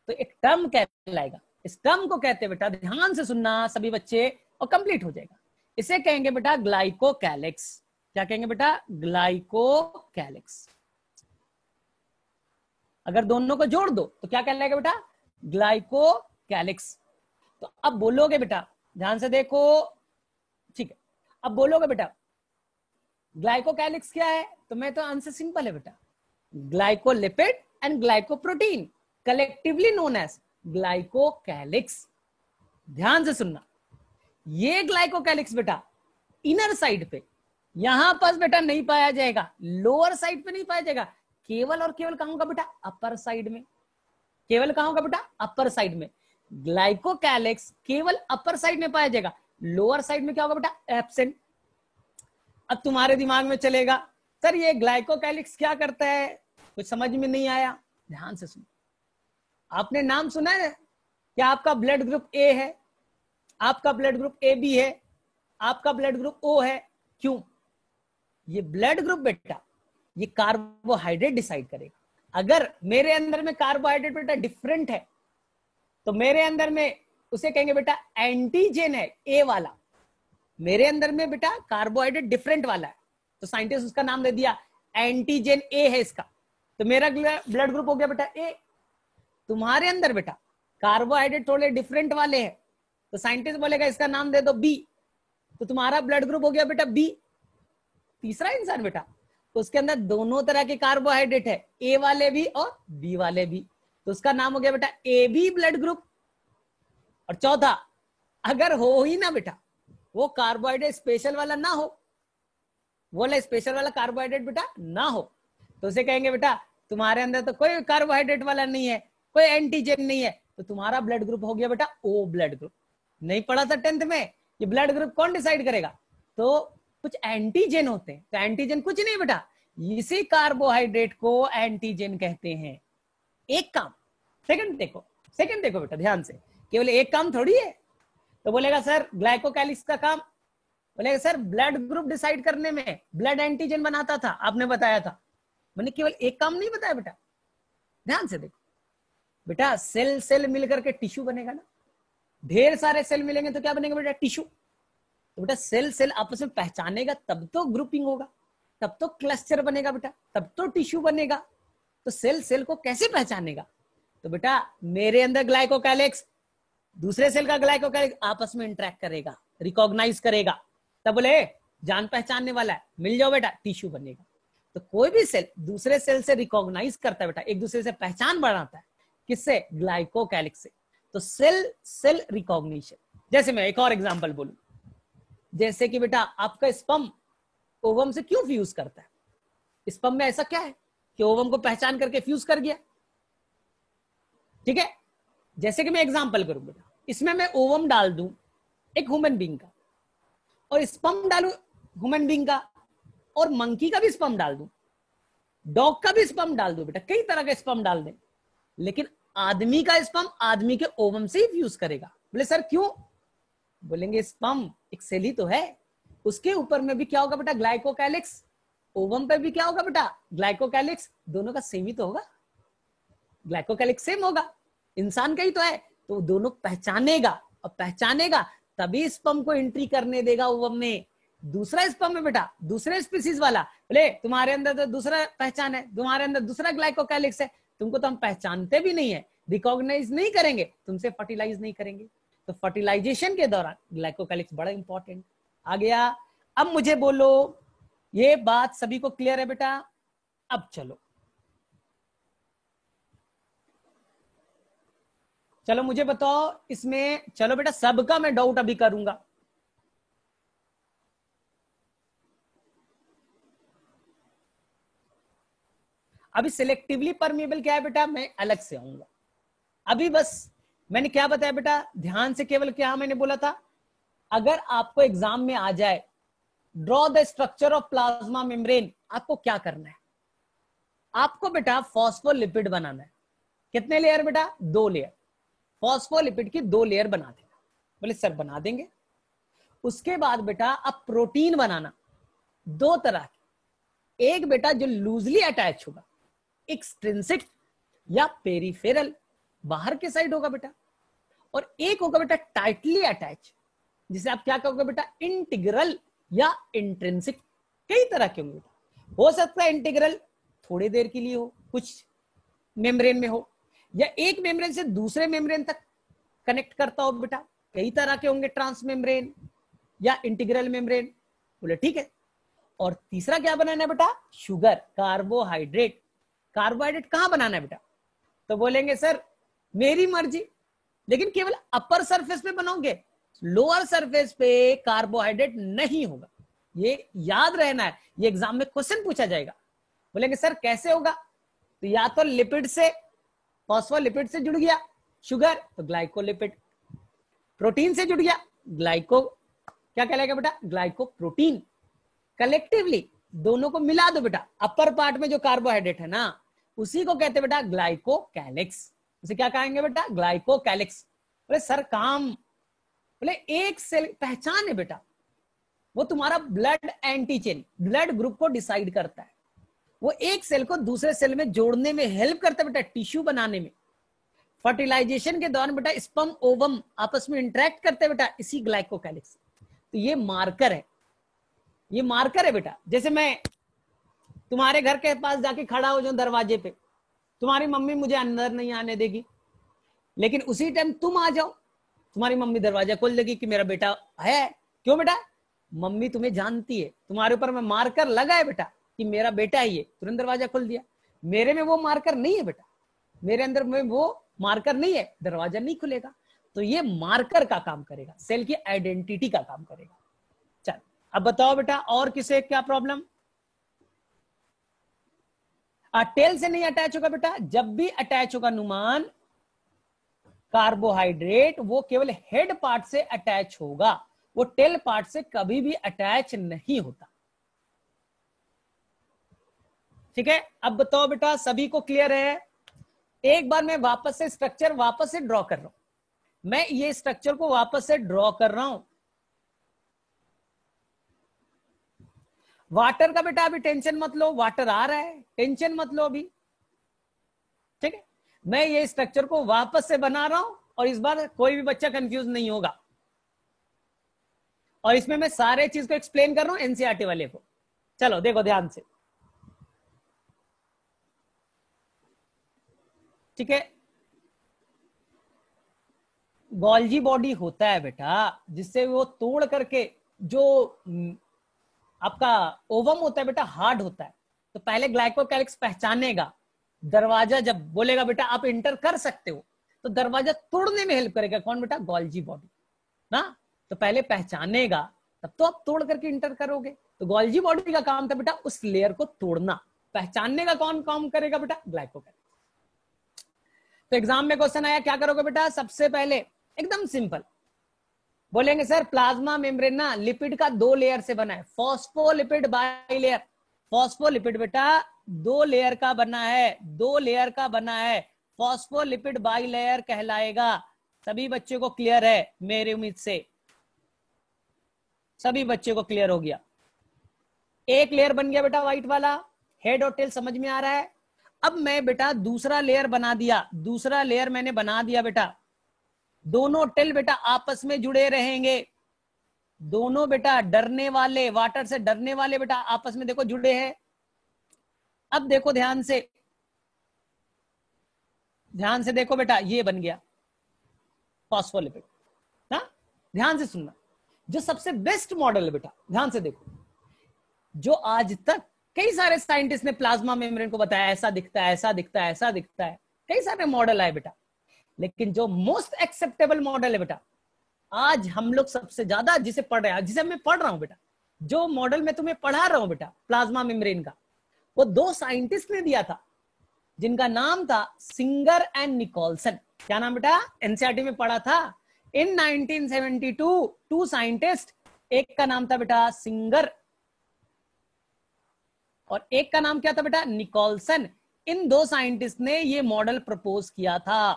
तो एक टर्म कहलाएगा। इस टर्म को कहते हैं बेटा, ध्यान से सुनना सभी बच्चे और कंप्लीट हो जाएगा, इसे कहेंगे बेटा ग्लाइकोकैलिक्स। क्या कहेंगे बेटा? ग्लाइकोकैलिक्स। अगर दोनों को जोड़ दो तो क्या कहलाएगा बेटा? ग्लाइकोकैलिक्स। तो अब बोलोगे बेटा, ध्यान से देखो, ठीक है, अब बोलोगे बेटा ग्लाइकोकैलिक्स क्या है? तो मैं तो आंसर सिंपल है बेटा, glycolipid and glycoprotein collectively known as glycocalyx. ध्यान से सुनना, ये ग्लाइकोकैलिक्स बेटा इनर साइड पे, यहां पास बेटा नहीं पाया जाएगा, लोअर साइड पे नहीं पाया जाएगा, केवल और केवल कहां होगा बेटा? अपर साइड में। केवल कहां होगा बेटा? अपर साइड में। ग्लाइकोकैलिक्स केवल अपर साइड में पाया जाएगा, लोअर साइड में क्या होगा बेटा? एब्सेंट। अब तुम्हारे दिमाग में चलेगा सर ये ग्लाइकोकैलिक्स क्या करता है, कुछ समझ में नहीं आया। ध्यान से सुनो, आपने नाम सुना है क्या? आपका ब्लड ग्रुप ए है, आपका ब्लड ग्रुप ए बी है, आपका ब्लड ग्रुप ओ है। क्यों? ये ब्लड ग्रुप बेटा ये कार्बोहाइड्रेट डिसाइड करेगा। अगर मेरे अंदर में कार्बोहाइड्रेट बेटा डिफरेंट है तो मेरे अंदर में उसे कहेंगे बेटा एंटीजन है ए वाला। मेरे अंदर में बेटा कार्बोहाइड्रेट डिफरेंट वाला है तो साइंटिस्ट उसका नाम दे दिया एंटीजन ए है इसका, तो मेरा ब्लड ग्रुप हो गया बेटा ए। तुम्हारे अंदर बेटा कार्बोहाइड्रेट थोड़े डिफरेंट वाले हैं तो साइंटिस्ट बोलेगा इसका नाम दे दो बी, तो तुम्हारा ब्लड ग्रुप हो गया बेटा बी। तीसरा इंसान बेटा उसके अंदर दोनों तरह के कार्बोहाइड्रेट है, ए वाले भी और बी वाले भी, तो उसका नाम हो गया बेटा ए बी ब्लड ग्रुप। और चौथा, अगर हो ही ना बेटा वो कार्बोहाइड्रेट स्पेशल वाला ना हो, वो स्पेशल वाला कार्बोहाइड्रेट बेटा ना हो, तो उसे कहेंगे बेटा तुम्हारे अंदर तो कोई कार्बोहाइड्रेट वाला नहीं है, कोई एंटीजन नहीं है, तो तुम्हारा ब्लड ग्रुप हो गया बेटा ओ ब्लड ग्रुप। नहीं पढ़ा था 10th में ये ब्लड ग्रुप कौन डिसाइड करेगा? तो कुछ एंटीजन होते हैं, तो एंटीजन कुछ नहीं बेटा, इसी कार्बोहाइड्रेट को एंटीजन कहते हैं। एक काम, सेकंड देखो बेटा ध्यान से, केवल एक काम थोड़ी है। तो बोलेगा सर ग्लाइकोकैलिक्स का काम, बोलेगा सर ब्लड ग्रुप डिसाइड करने में ब्लड एंटीजन बनाता था, आपने बताया था। मैंने केवल एक काम नहीं बताया बेटा, ध्यान से देखो बेटा, सेल सेल मिलकर के टिश्यू बनेगा ना, ढेर सारे सेल मिलेंगे तो क्या बनेगा बेटा? टिश्यू। तो बेटा सेल सेल आपस में पहचानेगा तब तो ग्रुपिंग होगा, तब तो क्लस्टर बनेगा बेटा, तब तो टिश्यू बनेगा। तो सेल सेल को कैसे पहचानेगा? तो बेटा मेरे अंदर ग्लाइकोकैलिक्स, दूसरे सेल का ग्लाइकोकैलिक्स आपस में इंटरेक्ट करेगा, रिकॉग्नाइज करेगा, तब बोले जान पहचानने वाला है, मिल जाओ बेटा, टिश्यू बनेगा। तो कोई भी सेल दूसरे सेल से रिकॉग्नाइज करता है बेटा, एक दूसरे से पहचान बढ़ाता है, किससे? ग्लाइकोकैलिक्स से। तो सेल सेल रिकॉग्निशन। जैसे मैं एक और एग्जांपल बोलूं, जैसे कि बेटा आपका स्पर्म ओवम से क्यों फ्यूज करता है? स्पर्म में ऐसा क्या है कि ओवम को पहचान करके फ्यूज कर गया? ठीक है, जैसे कि मैं एग्जांपल करूं बेटा, इसमें मैं ओवम डाल दूं एक ह्यूमन बीइंग का, और स्पर्म डालूं ह्यूमन बीइंग का, और मंकी का भी स्पर्म डाल दूं, डॉग का भी स्पर्म डाल दूं बेटा, कई तरह का स्पर्म डाल दें, लेकिन आदमी का स्पर्म आदमी के ओवम से ही फ्यूज करेगा। बोले सर क्यों? बोलेंगे स्पर्म एक सेल ही तो है, उसके ऊपर में भी क्या होगा बेटा? ग्लाइकोकैलिक्स। ओवम पे भी क्या होगा बेटा? ग्लाइकोकैलिक्स। दोनों का सेम ही तो होगा, ग्लाइकोकैलिक्स सेम होगा, इंसान का ही तो है, तो दोनों पहचानेगा, और पहचानेगा तभी स्पर्म को एंट्री करने देगा ओवम में। दूसरा स्पर्म है बेटा दूसरे स्पीसीज वाला, बोले तुम्हारे अंदर तो दूसरा पहचान है, तुम्हारे अंदर दूसरा ग्लाइकोकैलिक्स है, तुमको तो हम पहचानते भी नहीं है, रिकॉग्नाइज नहीं करेंगे, तुमसे फर्टिलाइज नहीं करेंगे। तो फर्टिलाइजेशन के दौरान ग्लाइकोकैलिक्स बड़ा इंपॉर्टेंट आ गया। अब मुझे बोलो, ये बात सभी को क्लियर है बेटा? अब चलो चलो मुझे बताओ इसमें, चलो बेटा सबका मैं डाउट अभी करूंगा। अभी सिलेक्टिवली परमेबल क्या है बेटा, मैं अलग से आऊंगा। अभी बस मैंने क्या बताया बेटा, ध्यान से केवल क्या मैंने बोला था, अगर आपको एग्जाम में आ जाए draw the structure of plasma membrane, आपको क्या करना है? आपको बेटा फॉस्फोलिपिड बनाना है। कितने लेयर बेटा? 2 लेयर। फॉस्फोलिपिड की 2 लेयर बना देना। बोले सर बना देंगे। उसके बाद बेटा अब प्रोटीन बनाना, 2 तरह के। एक बेटा जो लूजली अटैच होगा, एक्सट्रिंसिक या पेरिफेरल, बाहर के साइड होगा बेटा, और एक होगा बेटा टाइटली अटैच, जिसे आप क्या कहोगे बेटा, इंटीग्रल या इंट्रिंसिक। कई तरह के होंगे, हो सकता है इंटीग्रल थोड़ी देर के लिए हो, कुछ मेम्ब्रेन में हो, या एक मेम्ब्रेन से दूसरे मेम्ब्रेन तक कनेक्ट करता हो बेटा। कई तरह के होंगे, ट्रांस मेम्ब्रेन या इंटीग्रल मेम्ब्रेन। बोले ठीक है। और तीसरा क्या बनाना है बेटा? Sugar, carbohydrate. कार्बोहाइड्रेट कहां बनाना है बेटा? तो बोलेंगे सर मेरी मर्जी, लेकिन केवल अपर सरफेस पे बनाओगे, लोअर सरफेस पे कार्बोहाइड्रेट नहीं होगा। ये याद रहना है, ये एग्जाम में क्वेश्चन पूछा जाएगा। बोलेंगे सर कैसे होगा? तो या तो लिपिड से, फॉस्फोलिपिड से जुड़ गया शुगर तो ग्लाइकोलिपिड, प्रोटीन से जुड़ गया ग्लाइको, क्या कहलाएगा बेटा? ग्लाइकोप्रोटीन। कलेक्टिवली दोनों को मिला दो बेटा, अपर पार्ट में जो कार्बोहाइड्रेट है ना, उसी को कहते हैं बेटा ग्लाइकोकैलिक्स। उसे क्या कहेंगे बेटा? ग्लाइकोकैलिक्स। बोले सर काम, बोले एक सेल पहचान है बेटा, वो तुम्हारा ब्लड एंटीचेन, ब्लड ग्रुप को डिसाइड करता है। वो एक सेल को दूसरे सेल में जोड़ने में हेल्प करता है बेटा, टिश्यू बनाने में। फर्टिलाइजेशन के दौरान बेटा स्पर्म ओवम आपस में इंटरेक्ट करते हैं बेटा, इसी ग्लाइकोकैलिक्स। तो ये मार्कर है, ये मार्कर है बेटा। जैसे मैं तुम्हारे घर के पास जाके खड़ा हो जाऊं दरवाजे पे, तुम्हारी मम्मी मुझे अंदर नहीं आने देगी, लेकिन उसी टाइम तुम आ जाओ, तुम्हारी मम्मी दरवाजा खोल देगी कि मेरा बेटा है। क्यों बेटा? मम्मी तुम्हें जानती है, तुम्हारे ऊपर में मार्कर लगा है बेटा कि मेरा बेटा है ये, तुरंत दरवाजा खोल दिया। मेरे में वो मार्कर नहीं है बेटा, मेरे अंदर में वो मार्कर नहीं है, दरवाजा नहीं खुलेगा। तो ये मार्कर का काम करेगा, सेल की आइडेंटिटी का काम करेगा। चल अब बताओ बेटा और किसे क्या प्रॉब्लम? टेल से नहीं अटैच होगा बेटा, जब भी अटैच होगा नुमान कार्बोहाइड्रेट, वो केवल हेड पार्ट से अटैच होगा, वो टेल पार्ट से कभी भी अटैच नहीं होता। ठीक है, अब बताओ बेटा सभी को क्लियर है? एक बार मैं वापस से स्ट्रक्चर वापस से ड्रॉ कर रहा हूं, मैं ये स्ट्रक्चर को वापस से ड्रॉ कर रहा हूं। वाटर का बेटा अभी टेंशन मत लो, वाटर आ रहा है, टेंशन मत लो अभी। ठीक है, मैं ये स्ट्रक्चर को वापस से बना रहा हूं, और इस बार कोई भी बच्चा कंफ्यूज नहीं होगा। और इसमें मैं सारे चीज को एक्सप्लेन कर रहा हूं एनसीईआरटी वाले को। चलो देखो ध्यान से। ठीक है, गोल्जी बॉडी होता है बेटा, जिससे वो तोड़ करके जो आपका ओवम होता है बेटा हार्ड होता है, तो पहले ग्लाइकोकैलिक्स पहचानेगा, दरवाजा जब बोलेगा बेटा आप इंटर कर सकते हो, तो दरवाजा तोड़ने में हेल्प करेगा कौन बेटा? गोल्जी बॉडी ना। तो पहले पहचानेगा, तब तो आप तोड़ करके इंटर करोगे। तो गोल्जी बॉडी का काम था बेटा उस लेयर को तोड़ना, पहचानने का कौन काम करेगा बेटा? ग्लाइकोकैलिक्स। तो एग्जाम में क्वेश्चन आया, क्या करोगे बेटा? सबसे पहले एकदम सिंपल बोलेंगे सर प्लाज्मा मेम्ब्रेन ना लिपिड का 2 लेयर से बना है, फॉस्फोलिपिड बाइलेयर। फॉस्फोलिपिड बेटा 2 लेयर का बना है, 2 लेयर का बना है, फॉस्फोलिपिड बाइलेयर कहलाएगा। सभी बच्चों को क्लियर है? मेरी उम्मीद से सभी बच्चों को क्लियर हो गया। एक लेयर बन गया बेटा व्हाइट वाला, हेड और टेल समझ में आ रहा है। अब मैं बेटा दूसरा लेयर बना दिया, दूसरा लेयर मैंने बना दिया बेटा। दोनों टेल बेटा आपस में जुड़े रहेंगे, दोनों बेटा डरने वाले, वाटर से डरने वाले बेटा आपस में देखो जुड़े हैं। अब देखो ध्यान से, ध्यान से देखो बेटा, ये बन गया फॉस्फोलिपिड ना। ध्यान से सुनना, जो सबसे बेस्ट मॉडल है बेटा, ध्यान से देखो, जो आज तक कई सारे साइंटिस्ट ने प्लाज्मा मेम्ब्रेन को बताया ऐसा दिखता है, ऐसा दिखता है, ऐसा दिखता है, कई सारे मॉडल आए बेटा, लेकिन जो मोस्ट एक्सेप्टेबल मॉडल है बेटा, आज हम लोग सबसे ज्यादा जिसे पढ़ रहे हैं, जिसे मैं पढ़ रहा हूं बेटा, जो मॉडल मैं तुम्हें पढ़ा रहा हूं बेटा प्लाज्मा मेम्ब्रेन का, वो दो साइंटिस्ट ने दिया था जिनका नाम था सिंगर एंड निकोलसन। क्या नाम बेटा, एनसीईआरटी में पढ़ा था इन 1972 टू साइंटिस्ट, एक का नाम था बेटा सिंगर और एक का नाम क्या था बेटा, निकोलसन। इन दो साइंटिस्ट ने ये मॉडल प्रपोज किया था।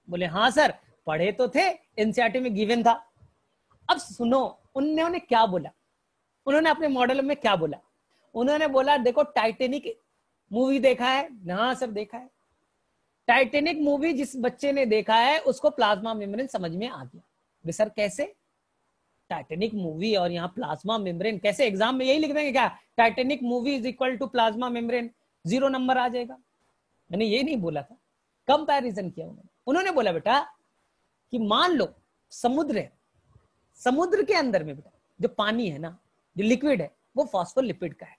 बोले हाँ सर, पढ़े तो थे, एनसीईआरटी में गिवन था। अब सुनो उन्होंने क्या बोला, उन्होंने अपने मॉडल में क्या बोला, उन्होंने बोला देखो टाइटैनिक मूवी देखा है, हाँ सब देखा है, टाइटैनिक मूवी जिस बच्चे ने देखा है उसको प्लाज्मा मेम्ब्रेन समझ में आ गया। सर कैसे, टाइटैनिक मूवी और यहाँ प्लाज्मा मेम्ब्रेन कैसे, एग्जाम में यही लिख देंगे क्या, Titanic movie is equal to plasma membrane, 0 number आ जाएगा। मैंने ये नहीं बोला था, कंपैरिजन किया उन्होंने बोला बेटा कि मान लो समुद्र है, समुद्र के अंदर में बेटा जो पानी है ना, जो लिक्विड है वो फॉस्फोलिपिड का है,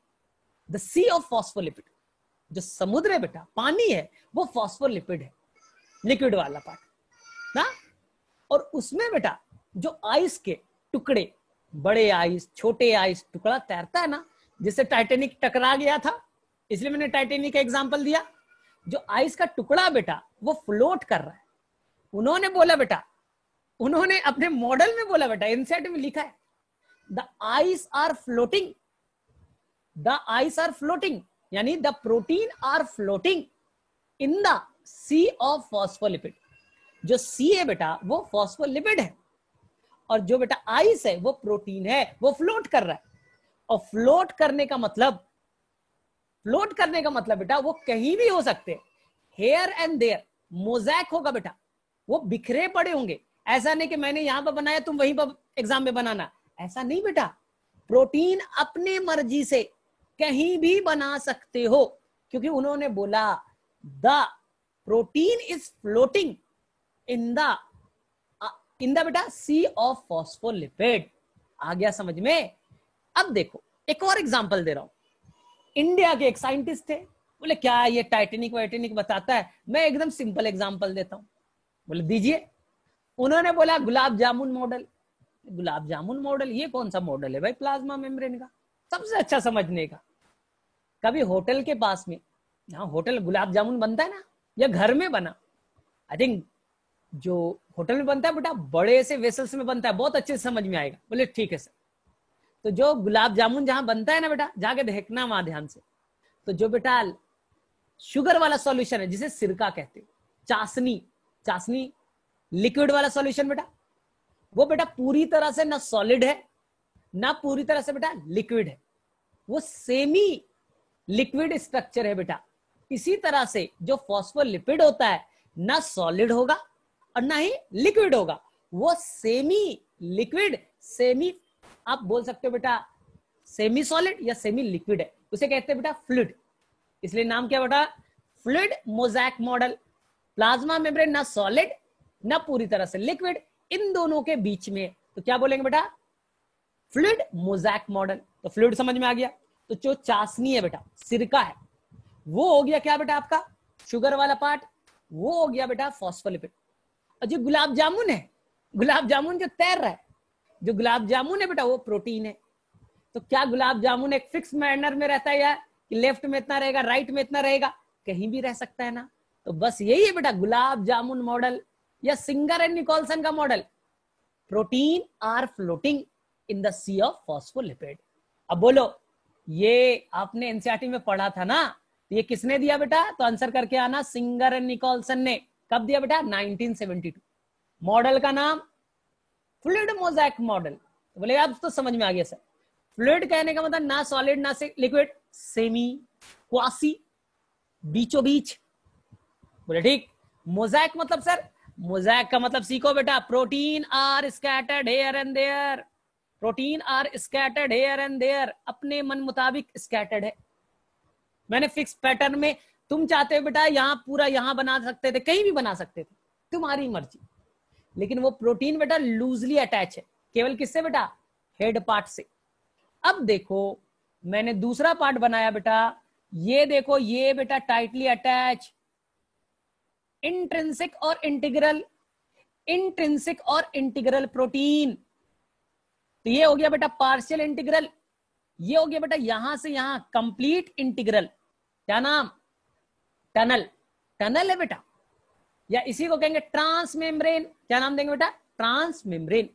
द सी ऑफ फॉस्फोलिपिड। जो समुद्र है बेटा, पानी है, वो फॉस्फोलिपिड है, लिक्विड वाला पार्ट ना। और उसमें बेटा जो आइस के टुकड़े, बड़े आइस छोटे आइस टुकड़ा तैरता है ना, जिससे टाइटैनिक टकरा गया था, इसलिए मैंने टाइटैनिक का एग्जांपल दिया। जो आइस का टुकड़ा बेटा वो फ्लोट कर रहा है। उन्होंने बोला बेटा, उन्होंने अपने मॉडल में बोला बेटा, एनसीईआरटी में लिखा है the ice are floating, the ice are floating, यानी the protein are floating in the sea of phospholipid. जो सी है बेटा वो फॉस्फोलिपिड है, और जो बेटा आइस है वो प्रोटीन है, वो फ्लोट कर रहा है। और फ्लोट करने का मतलब, फ्लोट करने का मतलब बेटा वो कहीं भी हो सकते, हेयर एंड देयर, मोज़ैक होगा बेटा, वो बिखरे पड़े होंगे। ऐसा नहीं कि मैंने यहां पर बनाया तुम वहीं पर एग्जाम में बनाना, ऐसा नहीं बेटा। प्रोटीन अपने मर्जी से कहीं भी बना सकते हो, क्योंकि उन्होंने बोला the protein is floating in the बेटा सी ऑफ फॉस्फोलिपिड। आ गया समझ में। अब देखो एक और एग्जांपल दे रहा हूं। इंडिया के एक साइंटिस्ट थे, बोले क्या ये टाइटैनिक वाइटैनिक बताता है, मैं एकदम सिंपल एग्जांपल देता हूं। बोले दीजिए। उन्होंने बोला गुलाब जामुन मॉडल। गुलाब जामुन मॉडल, ये कौन सा मॉडल है भाई प्लाज्मा मेम्ब्रेन का, सबसे अच्छा समझने का। कभी होटल के पास में, यहाँ होटल गुलाब जामुन बनता है ना, या घर में बना, आई थिंक जो होटल में बनता है बेटा बड़े से वेसल्स में बनता है, बहुत अच्छे से समझ में आएगा। बोले ठीक है सर। तो जो गुलाब जामुन जहां बनता है ना बेटा, जाके देखना वहां ध्यान से, तो जो बेटा शुगर वाला सॉल्यूशन है जिसे सिरका कहते हैं, चाशनी, चाशनी लिक्विड वाला सॉल्यूशन बेटा, वो बेटा पूरी तरह से ना सॉलिड है ना पूरी तरह से बेटा लिक्विड है, वो सेमी लिक्विड स्ट्रक्चर है बेटा। इसी तरह से जो फॉस्फोलिपिड होता है ना सॉलिड होगा और ना ही लिक्विड होगा, वो सेमी लिक्विड, सेमी आप बोल सकते हो बेटा सेमी सॉलिड या सेमी लिक्विड है, उसे कहते हैं बेटा फ्लूइड। इसलिए नाम क्या बेटा, fluid mosaic model. Plasma membrane ना सॉलिड ना पूरी तरह से लिक्विड, इन दोनों के बीच में, तो क्या बोलेंगे बेटा, फ्लूइड मोज़ैक मॉडल। तो फ्लूइड समझ में आ गया। तो जो चाशनी है बेटा, सिरका है, वो हो गया क्या बेटा आपका शुगर वाला पार्ट, वो हो गया बेटा फॉस्फोलिपिड। और जो गुलाब जामुन है, गुलाब जामुन जो तैर रहा है, जो गुलाब जामुन है बेटा वो प्रोटीन है। तो क्या गुलाब जामुन एक फिक्स मैनर में रहता है, या कि लेफ्ट में इतना रहेगा राइट में इतना रहेगा, कहीं भी रह सकता है ना। तो बस यही है बेटा गुलाब जामुन मॉडल या सिंगर एंड निकोलसन का model, protein are floating in the sea of phospholipid. अब बोलो ये आपने एनसीईआरटी में पढ़ा था ना, ये किसने दिया बेटा, तो आंसर करके आना, सिंगर एंड निकोलसन ने। कब दिया बेटा, 1972। मॉडल का नाम फ्लूइड मोज़ैक मॉडल। तो बोले अब तो समझ में आ गया सर, फ्लूइड कहने का मतलब ना सॉलिड ना लिक्विड, सेमी, क्वासी, बीचों बीच। बोले ठीक। मोज़ैक मतलब सर, मोज़ैक का मतलब सीखो बेटा, protein are scattered here and there, protein are scattered here and there, अपने मन मुताबिक स्कैटर्ड है। मैंने फिक्स पैटर्न में, तुम चाहते हो बेटा यहाँ पूरा यहाँ बना सकते थे, कहीं भी बना सकते थे, तुम्हारी मर्जी। लेकिन वो प्रोटीन बेटा लूजली अटैच है, केवल किससे बेटा? हेड पार्ट से। अब देखो मैंने दूसरा पार्ट बनाया बेटा, ये देखो ये बेटा टाइटली अटैच इंट्रिंसिक और इंटीग्रल, इंट्रिंसिक और इंटीग्रल प्रोटीन। तो ये हो गया बेटा पार्शियल इंटीग्रल, ये हो गया बेटा यहां से यहां कंप्लीट इंटीग्रल। क्या नाम? टनल। टनल है बेटा, या इसी को कहेंगे ट्रांस मेम्ब्रेन। क्या नाम देंगे बेटा? Trans membrane.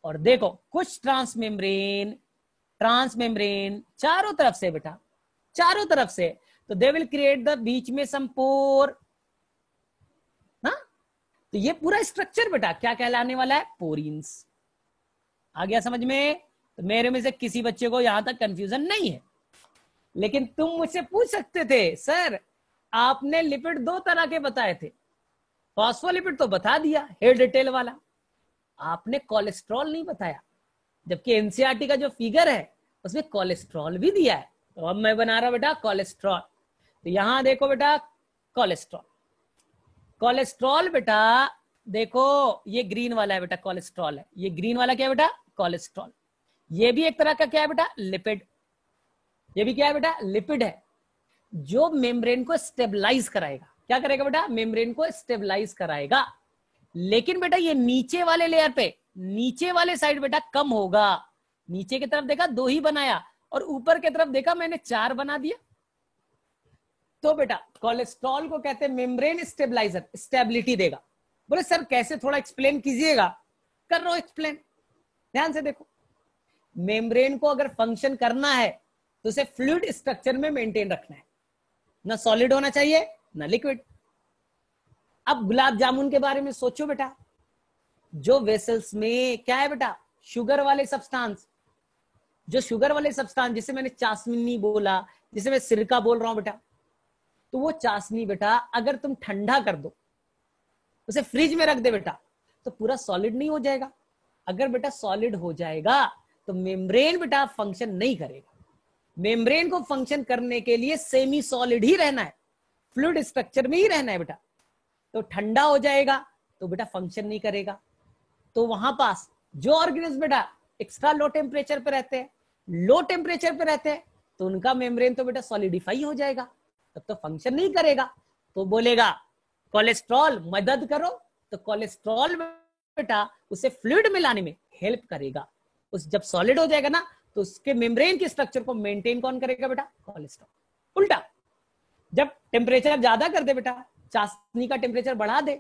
और देखो कुछ ट्रांस मेम्ब्रेन, ट्रांस मेम्ब्रेन चारों तरफ से बेटा, चारों तरफ से, तो they will create the beach में सम पोर ना। तो ये पूरा स्ट्रक्चर बेटा क्या कहलाने वाला है? पोरीन्स। आ गया समझ में? तो मेरे में से किसी बच्चे को यहां तक कंफ्यूजन नहीं है। लेकिन तुम मुझसे पूछ सकते थे सर आपने लिपिड दो तरह के बताए थे, फॉस्फोलिपिड तो बता दिया हेयर डिटेल वाला, आपने कोलेस्ट्रॉल नहीं बताया, जबकि एनसीईआरटी का जो फिगर है उसमें कोलेस्ट्रॉल भी दिया है। तो अब मैं बना रहा बेटा कोलेस्ट्रॉल। तो यहां देखो बेटा कोलेस्ट्रॉल, कोलेस्ट्रॉल बेटा देखो ये ग्रीन वाला है बेटा कोलेस्ट्रॉल है, ये ग्रीन वाला क्या है बेटा? कोलेस्ट्रॉल। ये भी एक तरह का क्या है बेटा? लिपिड। ये भी क्या है बेटा? लिपिड है, जो मेम्ब्रेन को स्टेबलाइज कराएगा। क्या करेगा बेटा? मेम्ब्रेन को स्टेबलाइज कराएगा। लेकिन बेटा ये नीचे वाले लेयर पे, नीचे वाले साइड बेटा कम होगा। नीचे की तरफ देखा दो ही बनाया, और ऊपर की तरफ देखा मैंने चार बना दिया। तो बेटा कोलेस्ट्रॉल को कहते हैं मेम्ब्रेन स्टेबलाइजर, स्टेबिलिटी देगा। बोले सर कैसे, थोड़ा एक्सप्लेन कीजिएगा। कर रहा हूं एक्सप्लेन, ध्यान से देखो। मेम्ब्रेन को अगर फंक्शन करना है तो उसे फ्लूइड स्ट्रक्चर में मेंटेन रखना है, ना सॉलिड होना चाहिए ना लिक्विड। अब गुलाब जामुन के बारे में सोचो बेटा, जो वेसल्स में क्या है बेटा? शुगर वाले सब्सटेंस, जो शुगर वाले सब्सटेंस जिसे मैंने चाशनी बोला, जिसे मैं सिरका बोल रहा हूं बेटा, तो वो चाशनी बेटा अगर तुम ठंडा कर दो, उसे फ्रिज में रख दे बेटा, तो पूरा सॉलिड नहीं हो जाएगा। अगर बेटा सॉलिड हो जाएगा तो मेम्ब्रेन बेटा फंक्शन नहीं करेगा। मेम्ब्रेन को फंक्शन करने के लिए सेमी सॉलिड ही रहना है, फ्लूइड स्ट्रक्चर में ही रहना है बेटा। तो ठंडा हो जाएगा तो बेटा फंक्शन नहीं करेगा। तो वहां पास जो ऑर्गेनिज्म बेटा एक्स्ट्रा लो टेम्परेचर पे रहते हैं, लो टेम्परेचर पे रहते हैं, तो उनका मेम्ब्रेन तो बेटा सॉलिडिफाई हो जाएगा, तब तो फंक्शन नहीं करेगा। तो बोलेगा कोलेस्ट्रॉल मदद करो, तो कोलेस्ट्रॉल बेटा उसे फ्लूइड में लाने में हेल्प करेगा। उस जब सॉलिड हो जाएगा ना, तो उसके मेम्ब्रेन के स्ट्रक्चर को मेंटेन कौन करेगा बेटा? कोलेस्ट्रॉल। उल्टा जब टेम्परेचर ज्यादा कर दे बेटा, चाशनी का टेम्परेचर बढ़ा दे,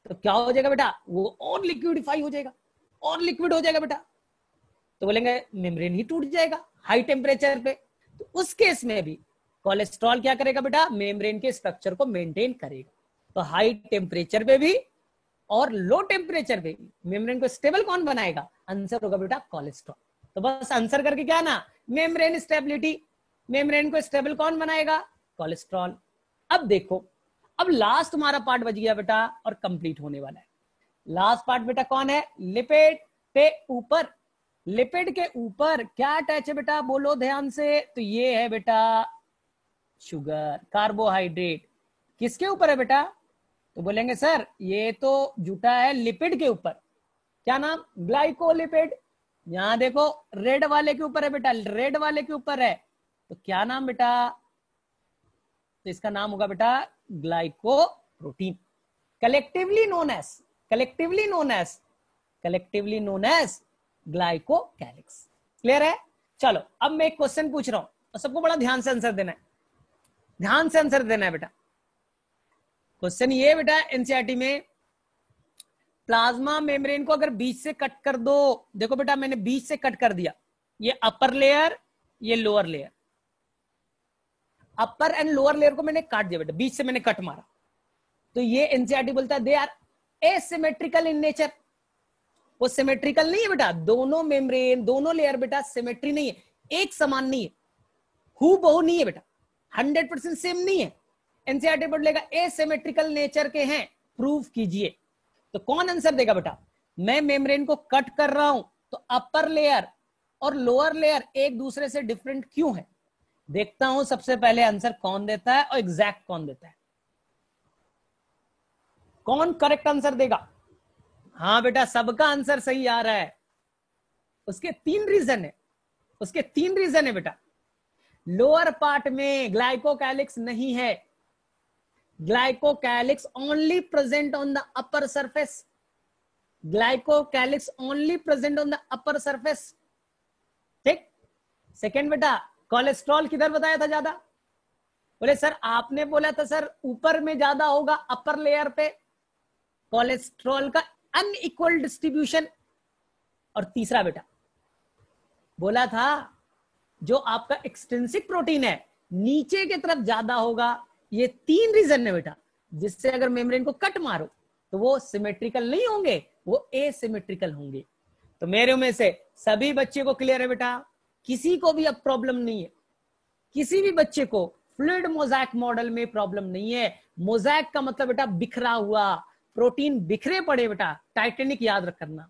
तो क्या हो जाएगा बेटा? वो और लिक्विडिफाई हो जाएगा, और लिक्विड हो जाएगा बेटा। तो बोलेंगे मेम्ब्रेन ही टूट जाएगा हाई टेम्परेचर पे। तो उस केस में भी कोलेस्ट्रॉल क्या करेगा बेटा? मेम्ब्रेन के स्ट्रक्चर को मेंटेन करेगा। तो हाई टेम्परेचर पे भी और लो टेम्परेचर पे भी मेम्ब्रेन को स्टेबल कौन बनाएगा? आंसर होगा बेटा कोलेस्ट्रॉल। तो बस आंसर करके क्या ना, मेम्ब्रेन स्टेबिलिटी, मेम्ब्रेन को स्टेबल कौन बनाएगा? कोलेस्ट्रॉल। अब देखो, अब लास्ट तुम्हारा पार्ट बच गया बेटा और कंप्लीट होने वाला है। लास्ट पार्ट बेटा कौन है? लिपिड पे ऊपर, लिपिड के ऊपर क्या अटैच है बेटा? बोलो ध्यान से। तो ये है बेटा शुगर, कार्बोहाइड्रेट। किसके ऊपर है बेटा? तो बोलेंगे सर ये तो जुटा है लिपिड के ऊपर। क्या नाम? ग्लाइकोलिपिड। यहां देखो रेड वाले के ऊपर है बेटा, रेड वाले के ऊपर है। तो क्या नाम बेटा? तो इसका नाम होगा बेटा glycoprotein, collectively known as, collectively known as, collectively known as glycocalyx. Clear है? चलो अब मैं एक क्वेश्चन पूछ रहा हूं और सबको बड़ा ध्यान से आंसर देना है, ध्यान से आंसर देना है बेटा। क्वेश्चन ये बेटा एनसीईआरटी में, प्लाज्मा मेम्ब्रेन को अगर बीच से कट कर दो, देखो बेटा मैंने बीच से कट कर दिया, ये अपर लेयर ये lower layer, upper and lower layer को मैंने काट दिया बेटा, बीच से मैंने कट मारा। तो ये एनसीईआरटी बोलता है they are asymmetrical in nature. वो सिमेट्रिकल नहीं है बेटा, दोनों मेम्ब्रेन दोनों लेयर बेटा सिमेट्री नहीं है, एक समान नहीं है, हु बहु नहीं है बेटा, 100% सेम नहीं है। एनसीईआरटी बोलेगा एसिमेट्रिकल नेचर के हैं, प्रूफ कीजिए। तो कौन आंसर देगा बेटा? मैं मेम्ब्रेन को कट कर रहा हूं तो अपर लेयर और लोअर लेयर एक दूसरे से डिफरेंट क्यों है? देखता हूं सबसे पहले आंसर कौन देता है और एग्जैक्ट कौन देता है। कौन करेक्ट आंसर देगा? हाँ बेटा सबका आंसर सही आ रहा है, उसके तीन रीजन है, उसके तीन रीजन है बेटा। लोअर पार्ट में ग्लाइकोकैलिक्स नहीं है, glycocalyx only present on the upper surface, glycocalyx only present on the upper surface. ठीक। सेकेंड बेटा, कोलेस्ट्रॉल किधर बताया था ज्यादा? बोले सर आपने बोला था सर ऊपर में ज्यादा होगा अपर लेयर पे, कोलेस्ट्रॉल का अनइक्वल डिस्ट्रीब्यूशन। और तीसरा बेटा बोला था जो आपका एक्सट्रिंसिक प्रोटीन है नीचे की तरफ ज्यादा होगा। ये तीन रीजन है बेटा जिससे अगर मेम्ब्रेन को कट मारो तो वो सिमेट्रिकल नहीं होंगे, वो एसिमेट्रिकल होंगे। तो मेरे में से सभी बच्चे को क्लियर है बेटा, किसी को भी अब प्रॉब्लम नहीं है, किसी भी बच्चे को फ्लूइड मोज़ेक मॉडल में प्रॉब्लम नहीं है। मोज़ेक का मतलब बेटा बिखरा हुआ, प्रोटीन बिखरे पड़े बेटा, टाइटेनिक याद रख करना,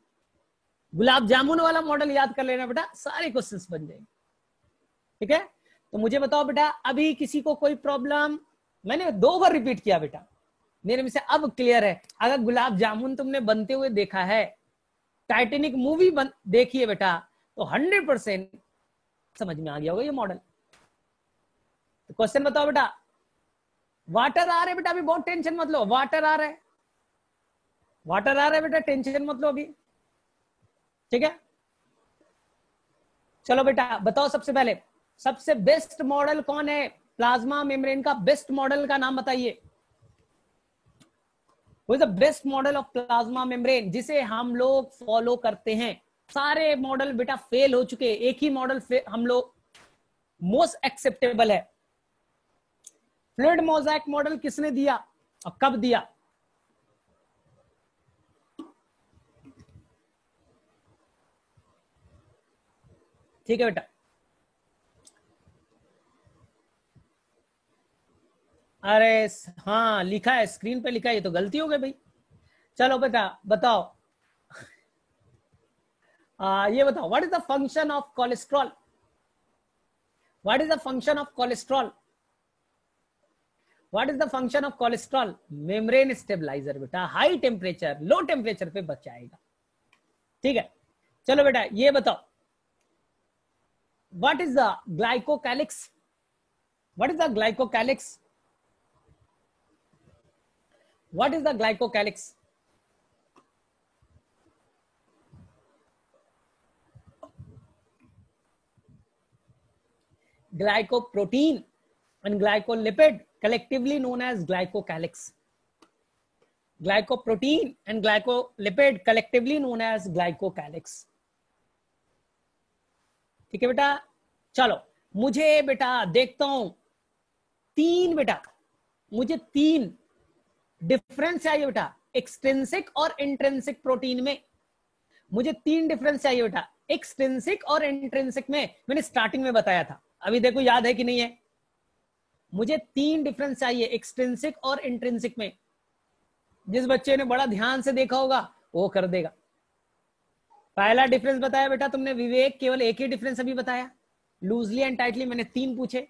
गुलाब जामुन वाला मॉडल याद कर लेना बेटा, सारे क्वेश्चंस बन जाएंगे। ठीक है, तो मुझे बताओ बेटा अभी किसी को कोई प्रॉब्लम? मैंने 2 बार रिपीट किया बेटा, मेरे में से अब क्लियर है। अगर गुलाब जामुन तुमने बनते हुए देखा है, टाइटेनिक मूवी देखी है बेटा, तो 100% समझ में आ गया होगा ये मॉडल। तो क्वेश्चन बताओ बेटा, वाटर आ रहा है बेटा, अभी बहुत टेंशन मत लो, वाटर आ रहा है, वाटर आ रहा है बेटा, टेंशन मत लो अभी। ठीक है, चलो बेटा बताओ सबसे पहले सबसे बेस्ट मॉडल कौन है प्लाज्मा मेम्ब्रेन का? बेस्ट मॉडल का नाम बताइए। वो the best model of plasma membrane जिसे हम लोग फॉलो करते हैं। सारे मॉडल बेटा फेल हो चुके, एक ही मॉडल हम लोग मोस्ट एक्सेप्टेबल है। फ्लूइड मोज़ेक मॉडल किसने दिया और कब दिया? ठीक है बेटा, अरे हाँ लिखा है, स्क्रीन पे लिखा है, ये तो गलती हो गई भाई। चलो बेटा बताओ, ये बताओ what is the function of cholesterol? What is the function of cholesterol? What is the function of cholesterol? Membrane stabiliser बेटा, हाई टेम्परेचर लो टेम्परेचर पे बचाएगा। ठीक है, चलो बेटा ये बताओ what is the glycocalyx? What is the glycocalyx? What is the glycocalyx? Glycoprotein and glycolipid collectively known as glycocalyx. Glycoprotein and glycolipid collectively known as glycocalyx. ठीक है बेटा, चलो मुझे बेटा देखता हूं मुझे तीन डिफरेंस चाहिए बेटा एक्सट्रिंसिक और इंट्रिंसिक प्रोटीन में। मुझे तीन डिफरेंस चाहिए बेटा एक्सट्रिंसिक और इंट्रिंसिक में। मैंने स्टार्टिंग में बताया था, अभी देखो याद है कि नहीं है? मुझे तीन डिफरेंस चाहिए एक्सट्रिंसिक और इंट्रिंसिक में। जिस बच्चे ने बड़ा ध्यान से देखा होगा वो कर देगा। पहला डिफरेंस बताया बेटा तुमने विवेक, केवल एक ही डिफरेंस अभी बताया, लूजली एंड टाइटली मैंने तीन पूछे।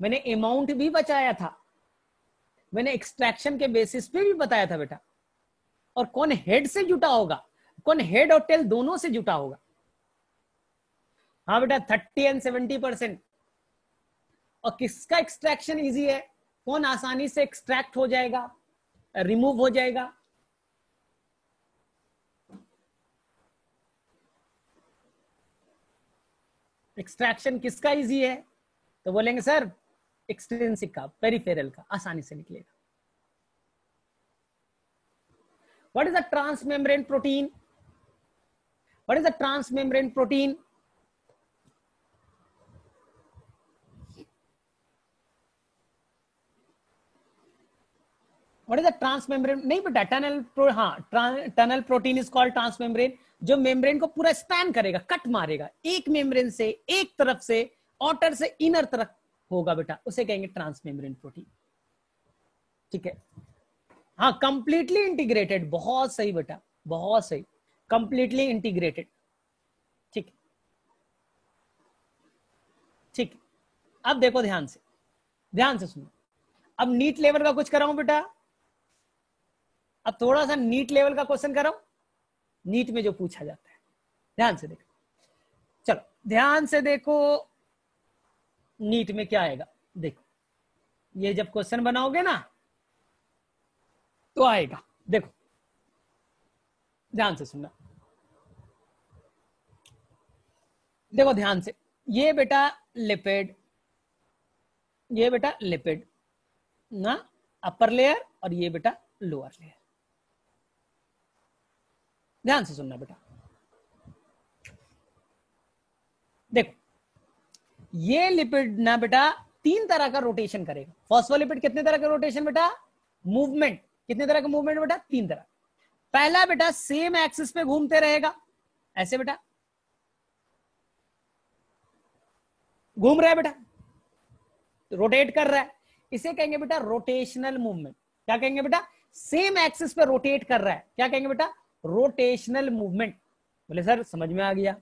मैंने अमाउंट भी बचाया था, मैंने एक्सट्रैक्शन के बेसिस पे भी बताया था बेटा, और कौन हेड से जुटा होगा, कौन हेड और टेल दोनों से जुटा होगा। हाँ बेटा 30 एंड 70%। और किसका एक्सट्रैक्शन इजी है, कौन आसानी से एक्सट्रैक्ट हो जाएगा, रिमूव हो जाएगा? एक्सट्रैक्शन किसका इजी है? तो बोलेंगे सर एक्सट्रिंसिक का, पेरिफेरल का, आसानी से निकलेगा। What is the transmembrane protein? What is the transmembrane protein? What is the transmembrane? नहीं बेटा tunnel tunnel protein is called transmembrane, जो मेम्ब्रेन को पूरा स्पैन करेगा, कट मारेगा, एक मेम्ब्रेन से एक तरफ से आउटर से इनर तरफ होगा बेटा, उसे कहेंगे ट्रांसमेम्ब्रेन प्रोटीन। ठीक है, हाँ कंप्लीटली इंटीग्रेटेड, बहुत सही बेटा, बहुत सही, कंप्लीटली इंटीग्रेटेड। ठीक ठीक, अब देखो ध्यान से सुनो। अब नीट लेवल का कुछ कराऊं बेटा, अब थोड़ा सा नीट लेवल का क्वेश्चन कराऊं। नीट में जो पूछा जाता है। ध्यान से देखो, चलो ध्यान से देखो नीट में क्या आएगा। देखो ये जब क्वेश्चन बनाओगे ना तो आएगा। देखो ध्यान से सुनना, देखो ध्यान से, ये बेटा लिपिड, ये बेटा लिपिड ना अपर लेयर, और ये बेटा लोअर लेयर। ध्यान से सुनना बेटा, देखो ये लिपिड ना बेटा 3 तरह का रोटेशन करेगा। फॉस्फोलिपिड कितने तरह का रोटेशन बेटा? मूवमेंट, कितने तरह का मूवमेंट बेटा? 3 तरह। पहला बेटा सेम एक्सिस पे घूमते रहेगा, ऐसे बेटा घूम रहा है बेटा, रोटेट कर रहा है, इसे कहेंगे बेटा रोटेशनल मूवमेंट। क्या कहेंगे बेटा? सेम एक्सिस पे रोटेट कर रहा है, क्या कहेंगे बेटा? Rotational movement. बोले सर समझ में आ गया।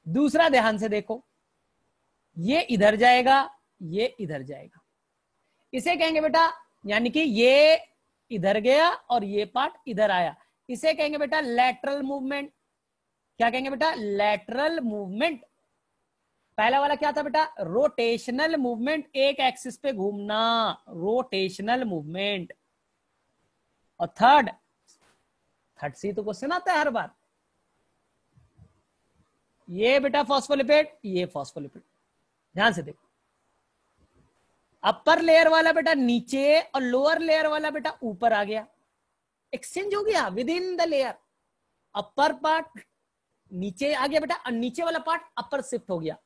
दूसरा ध्यान से देखो, ये इधर जाएगा, ये इधर जाएगा, इसे कहेंगे बेटा, यानी कि ये इधर गया और ये पार्ट इधर आया, इसे कहेंगे बेटा लैटरल मूवमेंट। क्या कहेंगे बेटा? Lateral movement. पहला वाला क्या था बेटा? रोटेशनल मूवमेंट, एक एक्सिस पे घूमना, रोटेशनल मूवमेंट। और थर्ड से तो क्वेश्चन आता है हर बार, ये बेटा फॉस्फोलिपिड, ये फॉस्फोलिपिड। ध्यान से देखो, अपर लेयर वाला बेटा नीचे और लोअर लेयर वाला बेटा ऊपर आ गया, एक्सचेंज हो गया with in the layer. Upper part नीचे आ गया बेटा और नीचे वाला पार्ट अपर शिफ्ट हो गया,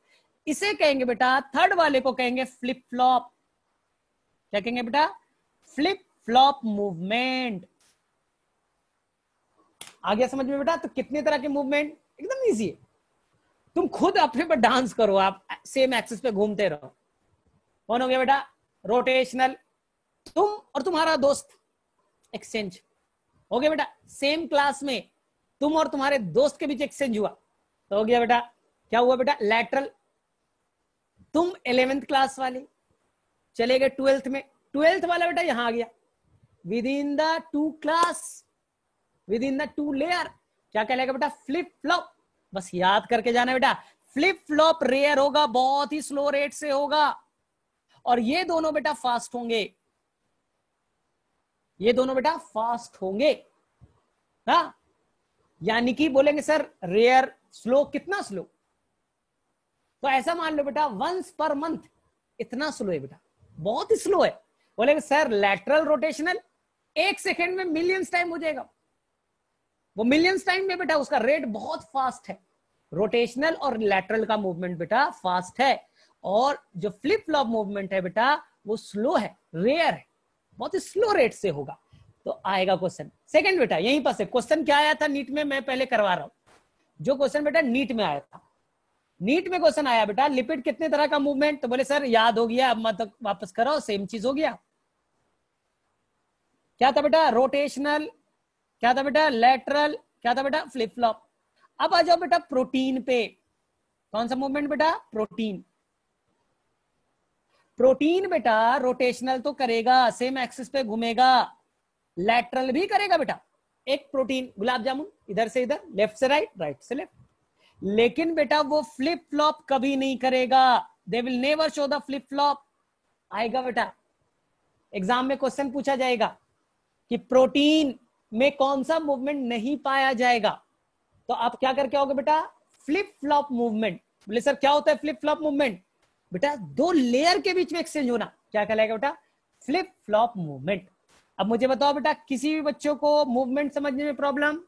इसे कहेंगे बेटा, थर्ड वाले को कहेंगे फ्लिप फ्लॉप। क्या कहेंगे बेटा? Flip flop movement. आ गया समझ में बेटा? तो कितने तरह के मूवमेंट, एकदम इजी है, तुम खुद अपने पर डांस करो, आप सेम एक्सिस पे घूमते रहो। कौन हो गया बेटा? रोटेशनल। तुम और तुम्हारा दोस्त एक्सचेंज हो गया बेटा, सेम क्लास में तुम और तुम्हारे दोस्त के बीच एक्सचेंज हुआ तो हो गया बेटा, क्या हुआ बेटा? लैटरल। तुम 11th क्लास वाले चले गए 12th में, 12th वाला बेटा यहां आ गया, with in the 2 class, with in the 2 layer, क्या कहलाएगा बेटा? Flip flop. बस याद करके जाना बेटा, फ्लिप फ्लॉप रेयर होगा, बहुत ही स्लो रेट से होगा, और ये दोनों बेटा फास्ट होंगे, ये दोनों बेटा फास्ट होंगे। हाँ, यानी कि बोलेंगे सर रेयर स्लो, कितना स्लो? तो ऐसा मान लो बेटा वंस पर मंथ, इतना स्लो है बेटा, बहुत ही स्लो है। बोलेंगे सर लैटरल रोटेशनल 1 सेकेंड में मिलियंस टाइम हो जाएगा, वो मिलियंस टाइम में बेटा उसका रेट बहुत फास्ट है। रोटेशनल और लैटरल का मूवमेंट बेटा फास्ट है, और जो फ्लिप फ्लॉप मूवमेंट है बेटा वो स्लो है, रेयर है, बहुत ही स्लो रेट से होगा। तो आएगा क्वेश्चन सेकंड बेटा, यहीं पर से क्वेश्चन क्या आया था नीट में, मैं पहले करवा रहा हूं। जो क्वेश्चन बेटा नीट में आया था, नीट में क्वेश्चन आया बेटा लिपिड कितने तरह का मूवमेंट, तो बोले सर याद हो गया, अब मत वापस कराओ, सेम चीज हो गया। क्या था बेटा? रोटेशनल। क्या था बेटा? लैटरल। क्या था बेटा? Flip flop. अब आ जाओ बेटा प्रोटीन पे, कौन सा मूवमेंट बेटा? प्रोटीन। प्रोटीन बेटा रोटेशनल तो करेगा, सेम एक्सिस पे घूमेगा, लैटरल भी करेगा बेटा। एक प्रोटीन गुलाब जामुन, इधर से इधर, लेफ्ट से राइट, राइट से लेफ्ट, लेकिन बेटा वो फ्लिप फ्लॉप कभी नहीं करेगा, they will never show the flip flop. आएगा बेटा एग्जाम में क्वेश्चन पूछा जाएगा कि प्रोटीन में कौन सा मूवमेंट नहीं पाया जाएगा, तो आप क्या करके आओगे बेटा? Flip flop movement. बोले सर क्या होता है फ्लिप फ्लॉप मूवमेंट? बेटा 2 लेयर के बीच में एक्सचेंज होना, क्या कहलाएगा बेटा? Flip flop movement. अब मुझे बताओ बेटा, किसी भी बच्चों को मूवमेंट समझने में प्रॉब्लम?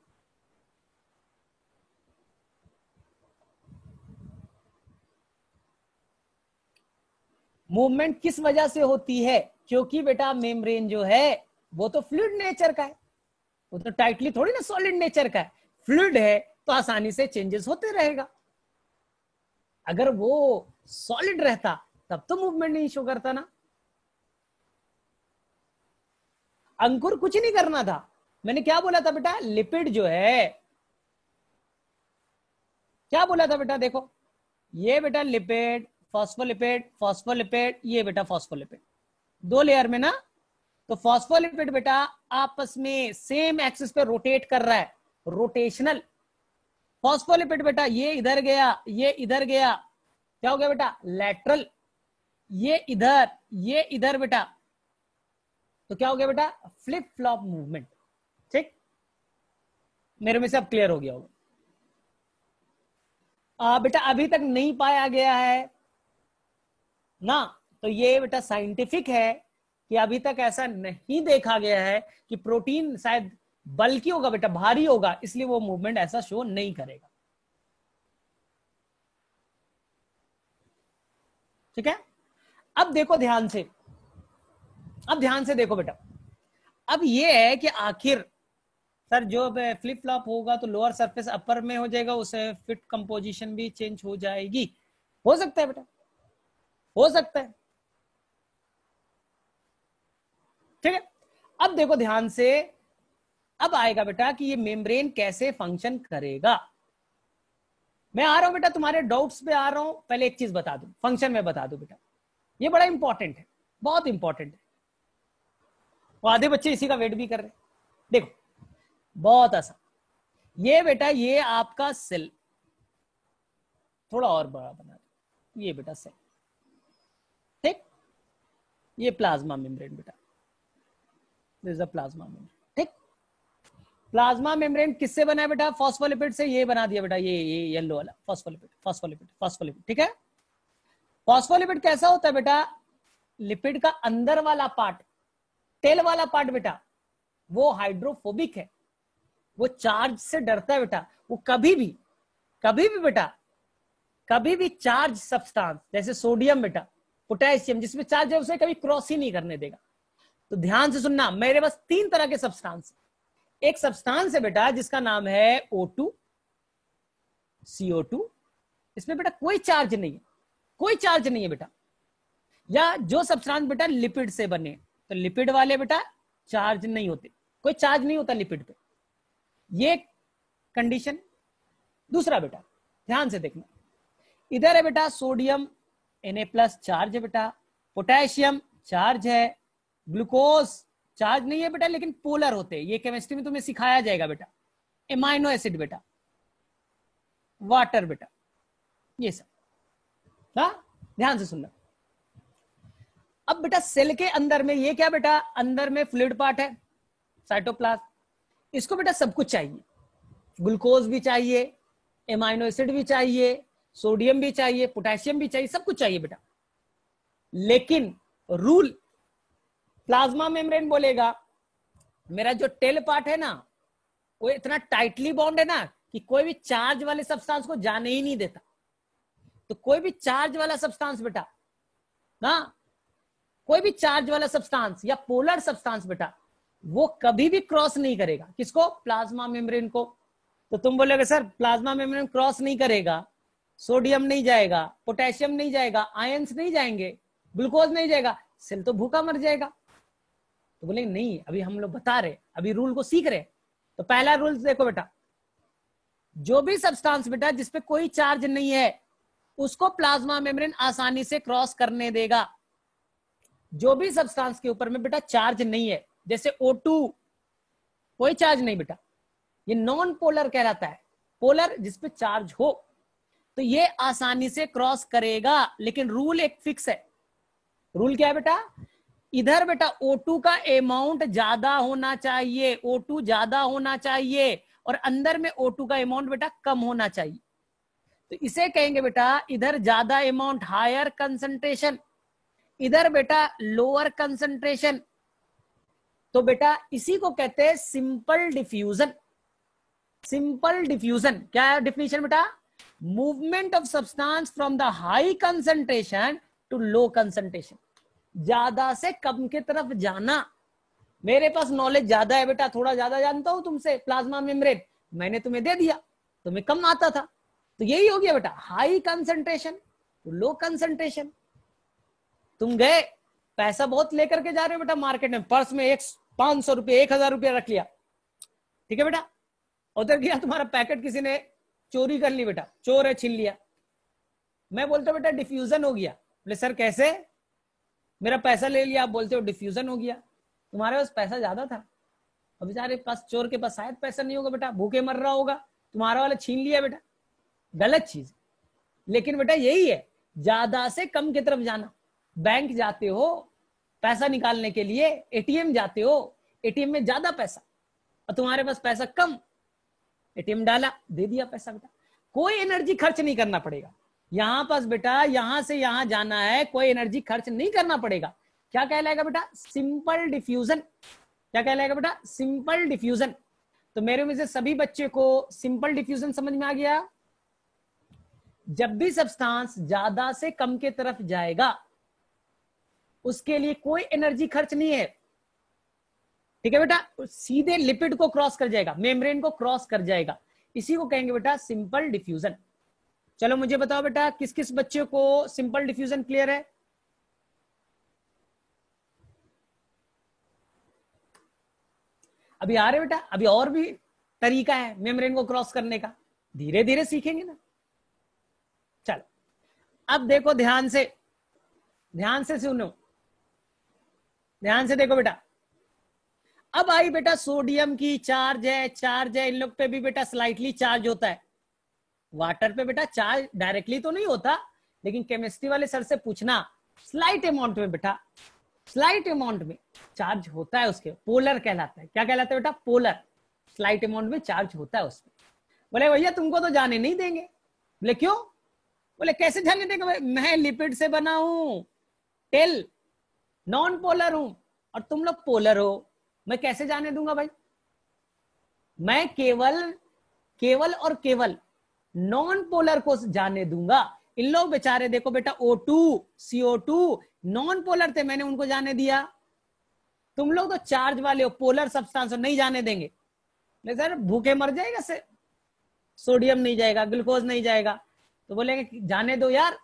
मूवमेंट किस वजह से होती है? क्योंकि बेटा मेम्ब्रेन जो है वो तो फ्लूइड नेचर का है, वो तो टाइटली थोड़ी ना सॉलिड नेचर का है, फ्लूइड है तो आसानी से चेंजेस होते रहेगा। अगर वो सॉलिड रहता तब तो मूवमेंट नहीं शो करता ना। अंकुर कुछ नहीं करना था, मैंने क्या बोला था बेटा? लिपिड जो है, क्या बोला था बेटा? देखो ये बेटा लिपिड, फॉस्फोलिपिड, फॉस्फोलिपिड, ये बेटा फॉस्फोलिपिड, 2 लेयर में ना। तो फॉस्फोलिपिड बेटा आपस में सेम एक्सिस पे रोटेट कर रहा है, रोटेशनल, फॉस्फोलिपिड बेटा ये इधर गया, ये इधर गया, क्या हो गया बेटा, लैटरल, ये इधर बेटा, तो क्या हो गया बेटा, फ्लिप फ्लॉप मूवमेंट। ठीक, मेरे में से अब क्लियर हो गया होगा। बेटा अभी तक नहीं पाया गया है ना, तो ये बेटा साइंटिफिक है कि अभी तक ऐसा नहीं देखा गया है कि प्रोटीन शायद बल्कि होगा बेटा, भारी होगा, इसलिए वो मूवमेंट ऐसा शो नहीं करेगा। ठीक है, अब देखो ध्यान से, अब ध्यान से देखो बेटा, अब ये है कि आखिर सर जो फ्लिप फ्लॉप होगा तो लोअर सरफेस अपर में हो जाएगा, उसे फिट कंपोजिशन भी चेंज हो जाएगी, हो सकता है बेटा, हो सकता है। ठीक है, अब देखो ध्यान से, अब आएगा बेटा कि ये मेम्ब्रेन कैसे फंक्शन करेगा। मैं आ रहा हूं बेटा, तुम्हारे डाउट्स पे आ रहा हूं, पहले एक चीज बता दूं, फंक्शन में बता दूं बेटा, ये बड़ा इंपॉर्टेंट है, बहुत इंपॉर्टेंट है, और आधे बच्चे इसी का वेट भी कर रहे हैं। देखो बहुत आसान, ये बेटा ये आपका सेल, थोड़ा और बड़ा बना दो, ये बेटा सेल, ठीक, ये प्लाज्मा मेम्ब्रेन बेटा, this is a plasma membrane. ठीक, प्लाज्मा मेम्ब्रेन किससे बना है बेटा, फॉस्फोलिपिड से, ये बना दिया बेटा, ये येलो वाला फॉस्फोलिपिड, फॉस्फोलिपिड। ठीक है, फॉस्फोलिपिड कैसा होता है बेटा, लिपिड का अंदर वाला पार्ट, टेल वाला पार्ट बेटा, वो हाइड्रोफोबिक है, वो चार्ज से डरता है बेटा, वो कभी भी बेटा, कभी भी चार्ज सब्सटेंस जैसे सोडियम बेटा, पोटेशियम जिसमें चार्ज है, उसे कभी क्रॉस ही नहीं करने देगा। तो ध्यान से सुनना, मेरे पास 3 तरह के सब्सटेंस, एक सब्सटेंस है बेटा जिसका नाम है O2, CO2, इसमें बेटा कोई चार्ज नहीं है, कोई चार्ज नहीं है बेटा, या जो सब्सटेंस बेटा लिपिड से बने, तो लिपिड वाले बेटा चार्ज नहीं होते, कोई चार्ज नहीं होता लिपिड पे, ये कंडीशन। दूसरा बेटा ध्यान से देखना, इधर है बेटा सोडियम Na+ चार्ज है बेटा, पोटेशियम चार्ज है, ग्लूकोज चार्ज नहीं है बेटा लेकिन पोलर होते हैं, ये केमिस्ट्री में तुम्हें सिखाया जाएगा बेटा, एमाइनो एसिड बेटा, वाटर बेटा, ये सब। ध्यान से सुनना, अब बेटा सेल के अंदर में ये क्या बेटा, अंदर में फ्लूइड पार्ट है साइटोप्लाज्म, इसको बेटा सब कुछ चाहिए, ग्लूकोज भी चाहिए, एमाइनो एसिड भी चाहिए, सोडियम भी चाहिए, पोटेशियम भी चाहिए, सब कुछ चाहिए बेटा। लेकिन रूल प्लाज्मा मेम्ब्रेन बोलेगा मेरा जो टेल पार्ट है ना, वो इतना टाइटली बॉन्ड है ना कि कोई भी चार्ज वाले सब्सटेंस को जाने ही नहीं देता। तो कोई भी चार्ज वाला सब्सटेंस बेटा ना, कोई भी चार्ज वाला सब्सटेंस या पोलर सब्सटेंस बेटा, वो कभी भी क्रॉस नहीं करेगा, किसको, प्लाज्मा मेम्ब्रेन को। तो तुम बोलोगे सर प्लाज्मा मेम्ब्रेन क्रॉस नहीं करेगा, सोडियम नहीं जाएगा, पोटेशियम नहीं जाएगा, आयंस नहीं जाएंगे, ग्लूकोज नहीं जाएगा, सेल तो भूखा मर जाएगा। तो बोलेंगे नहीं, अभी हम लोग बता रहे, अभी रूल को सीख रहे। तो पहला रूल देखो बेटा, जो भी सब्सटेंस बेटा जिसपे कोई चार्ज नहीं है उसको प्लाज्मा मेम्ब्रेन आसानी से क्रॉस करने देगा। जो भी सब्सटेंस के ऊपर में बेटा चार्ज नहीं है, जैसे O2 कोई चार्ज नहीं बेटा, ये नॉन पोलर कहलाता है, पोलर जिसपे चार्ज हो तो ये आसानी से क्रॉस करेगा। लेकिन रूल एक फिक्स है, रूल क्या है बेटा, इधर बेटा O2 का अमाउंट ज्यादा होना चाहिए, O2 ज्यादा होना चाहिए, और अंदर में O2 का अमाउंट बेटा कम होना चाहिए। तो इसे कहेंगे बेटा इधर ज्यादा अमाउंट हायर कंसंट्रेशन, इधर बेटा लोअर कंसंट्रेशन। तो बेटा इसी को कहते हैं सिंपल डिफ्यूजन। सिंपल डिफ्यूजन क्या है डिफिनेशन बेटा, movement of substance from the high concentration to low concentration, ज्यादा से कम की तरफ जाना। मेरे पास नॉलेज ज्यादा है बेटा, थोड़ा ज्यादा जानता हूं तुमसे प्लाज्मा मेम्ब्रेन, मैंने तुम्हें दे दिया, तुम्हें कम आता था, तो यही हो गया बेटा high concentration to low concentration. तुम गए पैसा बहुत लेकर के जा रहे हो बेटा मार्केट में, पर्स में 500 रुपये 1000 रुपया रख लिया, ठीक है बेटा, उधर गया तुम्हारा पैकेट किसी ने चोरी कर ली बेटा, चोर है छीन लिया। मैं बोलता बेटा डिफ्यूजन हो गया। बोले सर कैसे, मेरा पैसा ले लिया, आप बोलते हो डिफ्यूजन हो गया। तुम्हारे पास पैसा ज्यादा था, अब बेचारे पास चोर के पास शायद पैसा नहीं होगा बेटा, भूखे मर रहा होगा, तुम्हारा वाला छीन लिया बेटा, गलत चीज। लेकिन बेटा यही है, ज्यादा से कम की तरफ जाना। बैंक जाते हो पैसा निकालने के लिए, एटीएम जाते हो, एटीएम में ज्यादा पैसा और तुम्हारे पास पैसा कम, एटीएम डाला, दे दिया पैसा बेटा। कोई एनर्जी खर्च नहीं करना पड़ेगा यहां पास बेटा, यहां से यहां जाना है, कोई एनर्जी खर्च नहीं करना पड़ेगा। क्या कहलाएगा बेटा? Simple diffusion. क्या कहलाएगा बेटा? Simple diffusion. तो मेरे में से सभी बच्चे को सिंपल डिफ्यूजन समझ में आ गया? जब भी सब्सटेंस ज्यादा से कम के तरफ जाएगा उसके लिए कोई एनर्जी खर्च नहीं है, ठीक है बेटा, सीधे लिपिड को क्रॉस कर जाएगा, मेम्ब्रेन को क्रॉस कर जाएगा, इसी को कहेंगे बेटा सिंपल डिफ्यूजन। चलो मुझे बताओ बेटा, किस किस बच्चे को सिंपल डिफ्यूजन क्लियर है? अभी आ रहे बेटा? अभी और भी तरीका है मेम्ब्रेन को क्रॉस करने का, धीरे धीरे सीखेंगे ना। चलो अब देखो, ध्यान से सुनो, ध्यान से देखो बेटा। अब आई बेटा सोडियम की, चार्ज है, इन लोग पे भी बेटा स्लाइटली चार्ज होता है। वाटर पे बेटा चार्ज डायरेक्टली तो नहीं होता, लेकिन केमिस्ट्री वाले सर से पूछना, स्लाइट अमाउंट में बेटा, स्लाइट अमाउंट में चार्ज होता है उसके, पोलर कहलाता है। क्या कहलाता है बेटा? पोलर। स्लाइट अमाउंट में चार्ज होता है उसमें। बोले भैया तुमको तो जाने नहीं देंगे। बोले क्यों? बोले कैसे जाने देंगे? मैं लिपिड से बना हूं, टेल, नॉन पोलर हूं और तुम लोग पोलर हो, मैं कैसे जाने दूंगा भाई? मैं केवल और केवल नॉन पोलर को जाने दूंगा। इन लोग बेचारे देखो बेटा, O2 CO2 नॉन पोलर थे, मैंने उनको जाने दिया। तुम लोग तो चार्ज वाले हो, पोलर सब्सटेंस नहीं जाने देंगे। सर भूखे मर जाएगा से, सोडियम नहीं जाएगा, ग्लूकोज नहीं जाएगा। तो बोलेंगे जाने दो यार।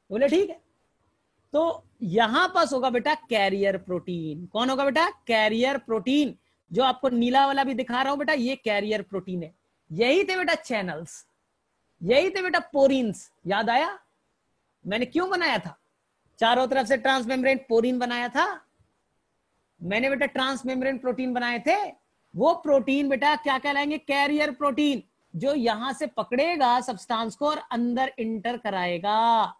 बोले ठीक है। तो यहां पास होगा बेटा कैरियर प्रोटीन। कौन होगा बेटा? Carrier protein. जो आपको नीला वाला भी दिखा रहा हूं बेटा, ये कैरियर प्रोटीन है। यही थे बेटा चैनल्स, यही थे बेटा पोरिन्स। याद आया मैंने क्यों बनाया था? चारों तरफ से ट्रांसमेम्ब्रेन पोरिन बनाया था मैंने बेटा, ट्रांसमेम्ब्रेन प्रोटीन बनाए थे। वो प्रोटीन बेटा क्या कहलाएंगे? कैरियर प्रोटीन, जो यहां से पकड़ेगा सब्सटेंस को और अंदर इंटर कराएगा।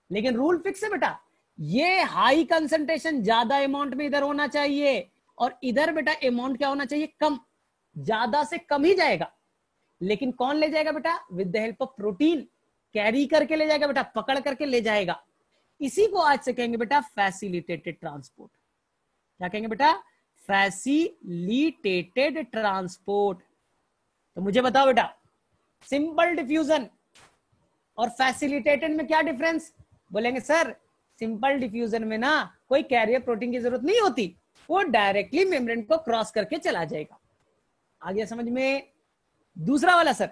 लेकिन रूल फिक्स है बेटा, ये हाई कंसंट्रेशन ज्यादा अमाउंट में इधर होना चाहिए और इधर बेटा अमाउंट क्या होना चाहिए? कम। ज्यादा से कम ही जाएगा, लेकिन कौन ले जाएगा बेटा? With the help of protein, carry करके ले जाएगा बेटा, पकड़ करके ले जाएगा। इसी को आज से कहेंगे बेटा फैसिलिटेटेड ट्रांसपोर्ट। क्या कहेंगे बेटा? Facilitated transport. तो मुझे बताओ बेटा, सिंपल डिफ्यूजन और फैसिलिटेटेड में क्या डिफरेंस? बोलेंगे सर सिंपल डिफ्यूजन में ना कोई कैरियर प्रोटीन की जरूरत नहीं होती, वो डायरेक्टली मेम्ब्रेन को क्रॉस करके चला जाएगा। आ गया समझ में? दूसरा वाला सर,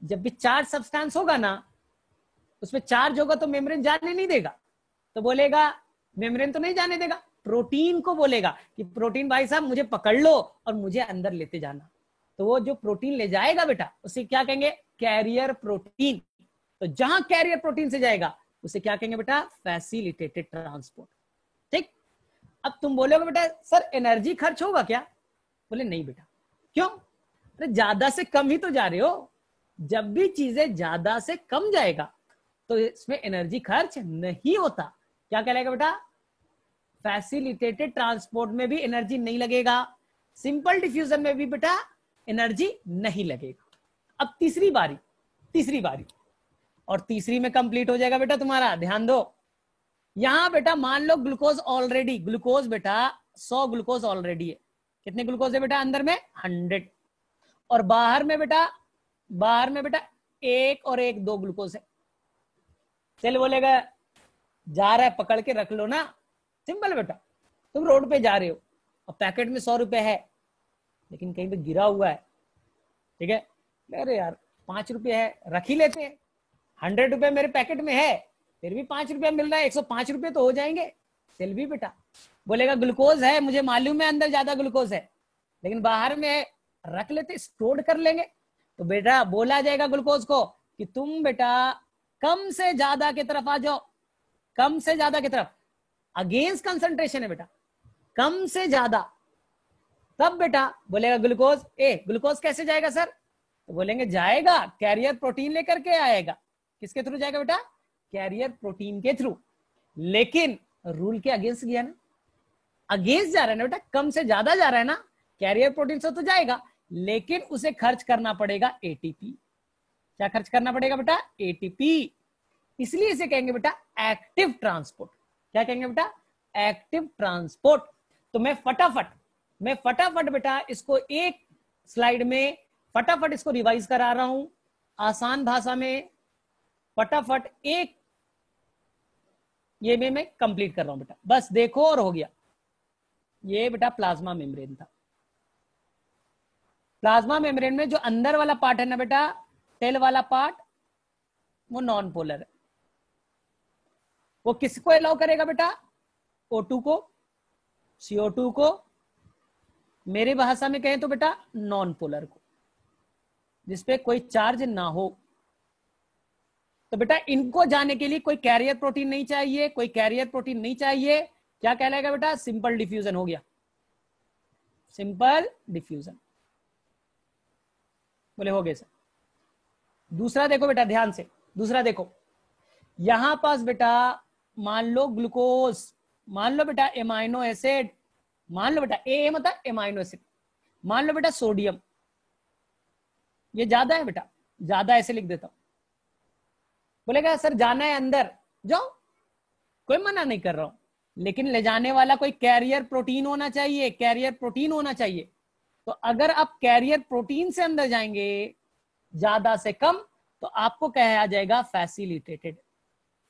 जब भी चार्ज सब्सटेंस होगा ना, उसमें चार्ज होगा तो मेम्ब्रेन जाने नहीं देगा। तो बोलेगा मेम्ब्रेन तो नहीं जाने देगा, प्रोटीन को बोलेगा कि प्रोटीन भाई साहब मुझे पकड़ लो और मुझे अंदर लेते जाना। तो वो जो प्रोटीन ले जाएगा बेटा, उसे क्या कहेंगे? Carrier protein. तो जहां कैरियर प्रोटीन से जाएगा उसे क्या कहेंगे बेटा? Facilitated transport. ठीक। अब तुम बोलोगे बेटा सर एनर्जी खर्च होगा क्या? बोले नहीं बेटा। क्यों? अरे ज्यादा से कम ही तो जा रहे हो। जब भी चीजें ज्यादा से कम जाएगा तो इसमें एनर्जी खर्च नहीं होता। क्या कहलाएगा बेटा? फैसिलिटेटेड ट्रांसपोर्ट में भी एनर्जी नहीं लगेगा, सिंपल डिफ्यूजन में भी बेटा एनर्जी नहीं लगेगा। अब तीसरी बारी और तीसरी में कंप्लीट हो जाएगा बेटा तुम्हारा। ध्यान दो, यहां बेटा मान लो ग्लूकोज बेटा 100 ग्लूकोज ऑलरेडी है। कितने ग्लूकोज है बेटा अंदर में? 100। और बाहर में बेटा 1 और 1 2 ग्लूकोज है। चल बोलेगा जा रहा है पकड़ के रख लो ना। सिंपल बेटा, तुम रोड पे जा रहे हो और पैकेट में 100 रुपए है, लेकिन कहीं पे गिरा हुआ है, ठीक है, अरे यार 5 रुपए है, रख ही लेते हैं। 100 रुपए मेरे पैकेट में है, फिर भी 5 रुपया मिल रहा है, 105 रुपए तो हो जाएंगे। चल भी बेटा बोलेगा ग्लूकोज है, मुझे मालूम है अंदर ज्यादा ग्लूकोज है, लेकिन बाहर में रख लेते, स्टोर कर लेंगे। तो बेटा बोला जाएगा ग्लूकोज को कि तुम बेटा कम से ज्यादा की तरफ आ जाओ, कम से ज्यादा की तरफ। अगेंस्ट कंसंट्रेशन है बेटा, कम से ज्यादा। तब बेटा बोलेगा ग्लूकोज, ग्लूकोज कैसे जाएगा सर? तो बोलेंगे जाएगा, कैरियर प्रोटीन लेकर के आएगा। किसके थ्रू जाएगा बेटा? कैरियर प्रोटीन के थ्रू। लेकिन रूल के अगेंस्ट गया ना, अगेंस्ट जा रहा है ना बेटा, कम से ज्यादा जा रहा है ना, कैरियर प्रोटीन से तो जाएगा, लेकिन उसे खर्च करना पड़ेगा एटीपी। क्या खर्च करना पड़ेगा बेटा? एटीपी। इसलिए इसे कहेंगे बेटा एक्टिव ट्रांसपोर्ट। क्या कहेंगे बेटा? Active transport. तो मैं फटाफट बेटा इसको एक स्लाइड में फटाफट इसको रिवाइज करा रहा हूं आसान भाषा में, फटाफट एक ये में मैं कंप्लीट कर रहा हूं बेटा, बस देखो और हो गया। ये बेटा प्लाज्मा मेम्ब्रेन था। प्लाज्मा मेम्ब्रेन में जो अंदर वाला पार्ट है ना बेटा, टेल वाला पार्ट, वो नॉन पोलर है। वो किसको अलाउ करेगा बेटा? O2 को, CO2 को, मेरी भाषा में कहें तो बेटा नॉन पोलर को, जिसपे कोई चार्ज ना हो। तो बेटा इनको जाने के लिए कोई कैरियर प्रोटीन नहीं चाहिए, कोई कैरियर प्रोटीन नहीं चाहिए। क्या कहलाएगा बेटा? सिंपल डिफ्यूजन हो गया, सिंपल डिफ्यूजन। बोले हो गए सर। दूसरा देखो बेटा ध्यान से, दूसरा देखो, यहां पास बेटा मान लो ग्लूकोज, मान लो बेटा एमाइनो एसिड, मान लो बेटा ए मतलब एमाइनो एसिड, मान लो बेटा सोडियम, ये ज्यादा है बेटा, ज्यादा ऐसे लिख देता हूं। बोलेगा सर जाना है अंदर, जाओ, कोई मना नहीं कर रहा हूं, लेकिन ले जाने वाला कोई कैरियर प्रोटीन होना चाहिए, कैरियर प्रोटीन होना चाहिए। तो अगर आप कैरियर प्रोटीन से अंदर जाएंगे ज्यादा से कम, तो आपको कहा जाएगा फैसिलिटेटेड,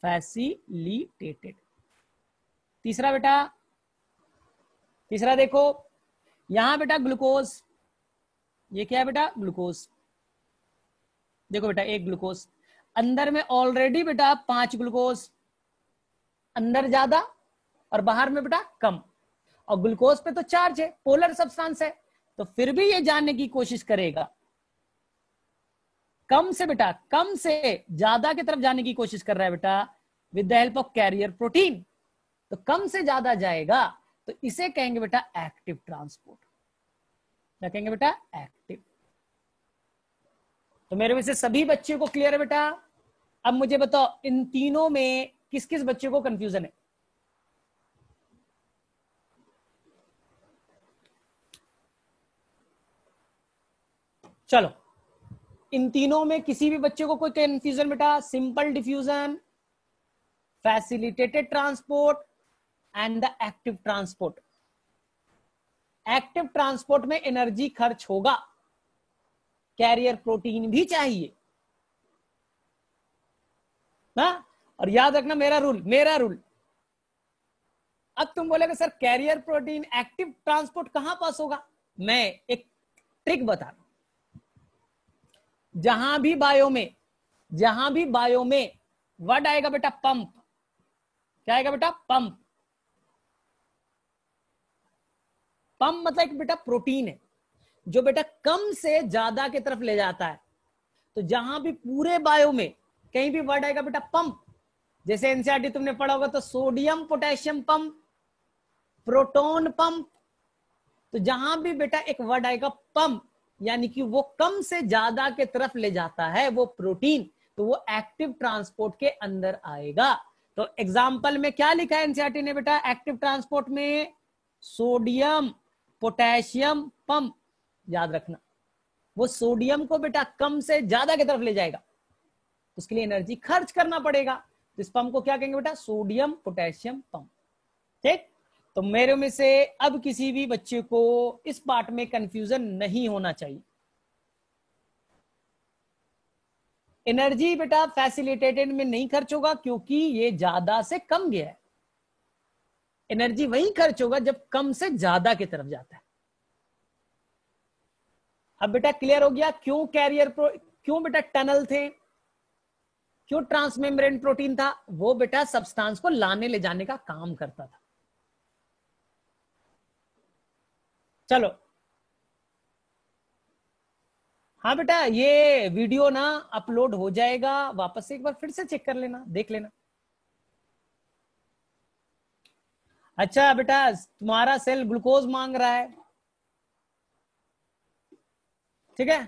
फैसिलिटेटेड। तीसरा बेटा, तीसरा देखो, यहां बेटा ग्लूकोज, ये क्या है बेटा? ग्लूकोज। देखो बेटा एक ग्लूकोज, अंदर में ऑलरेडी बेटा 5 ग्लूकोज, अंदर ज्यादा और बाहर में बेटा कम, और ग्लूकोज पे तो चार्ज है, पोलर सब्सटेंस है, तो फिर भी ये जानने की कोशिश करेगा, कम से बेटा कम से ज्यादा की तरफ जाने की कोशिश कर रहा है बेटा with the help of carrier protein. तो कम से ज्यादा जाएगा, तो इसे कहेंगे बेटा एक्टिव ट्रांसपोर्ट। क्या कहेंगे बेटा? एक्टिव। तो मेरे में से सभी बच्चों को क्लियर है बेटा? अब मुझे बताओ इन तीनों में किस किस बच्चे को कंफ्यूजन है? चलो, इन तीनों में किसी भी बच्चे को कोई कंफ्यूजन बेटा? Simple diffusion, facilitated transport and the active transport. Active transport में एनर्जी खर्च होगा, कैरियर प्रोटीन भी चाहिए ना। और याद रखना मेरा रूल, मेरा रूल। अब तुम बोलेगे sir carrier protein active transport कहां पास होगा? मैं एक ट्रिक बता रहा हूं। जहां भी बायो में वर्ड आएगा बेटा पंप। क्या आएगा बेटा? पंप। पंप मतलब बेटा प्रोटीन है जो बेटा कम से ज्यादा की तरफ ले जाता है। तो जहां भी पूरे बायो में कहीं भी वर्ड आएगा बेटा पंप, जैसे एनसीईआरटी तुमने पढ़ा होगा तो sodium potassium pump, proton pump, तो जहां भी बेटा एक वर्ड आएगा पंप, यानी कि वो कम से ज्यादा के तरफ ले जाता है वो प्रोटीन, तो वो एक्टिव ट्रांसपोर्ट के अंदर आएगा। तो एग्जाम्पल में क्या लिखा है एनसीईआरटी ने बेटा? एक्टिव ट्रांसपोर्ट में सोडियम पोटेशियम पंप। याद रखना वो सोडियम को बेटा कम से ज्यादा की तरफ ले जाएगा, उसके लिए एनर्जी खर्च करना पड़ेगा। तो इस पंप को क्या कहेंगे बेटा? Sodium potassium pump. ठीक, तो मेरे में से अब किसी भी बच्चे को इस पार्ट में कंफ्यूजन नहीं होना चाहिए। एनर्जी बेटा फैसिलिटेटेड में नहीं खर्च होगा क्योंकि ये ज्यादा से कम गया है। एनर्जी वहीं खर्च होगा जब कम से ज्यादा की तरफ जाता है। अब बेटा क्लियर हो गया क्यों क्यों बेटा टनल थे, क्यों ट्रांसमेम्ब्रेन प्रोटीन था? वो बेटा सब्सटेंस को लाने ले जाने का काम करता था। चलो हाँ बेटा ये वीडियो ना अपलोड हो जाएगा, वापस से एक बार फिर से चेक कर लेना, देख लेना। अच्छा बेटा तुम्हारा सेल ग्लूकोज मांग रहा है, ठीक है,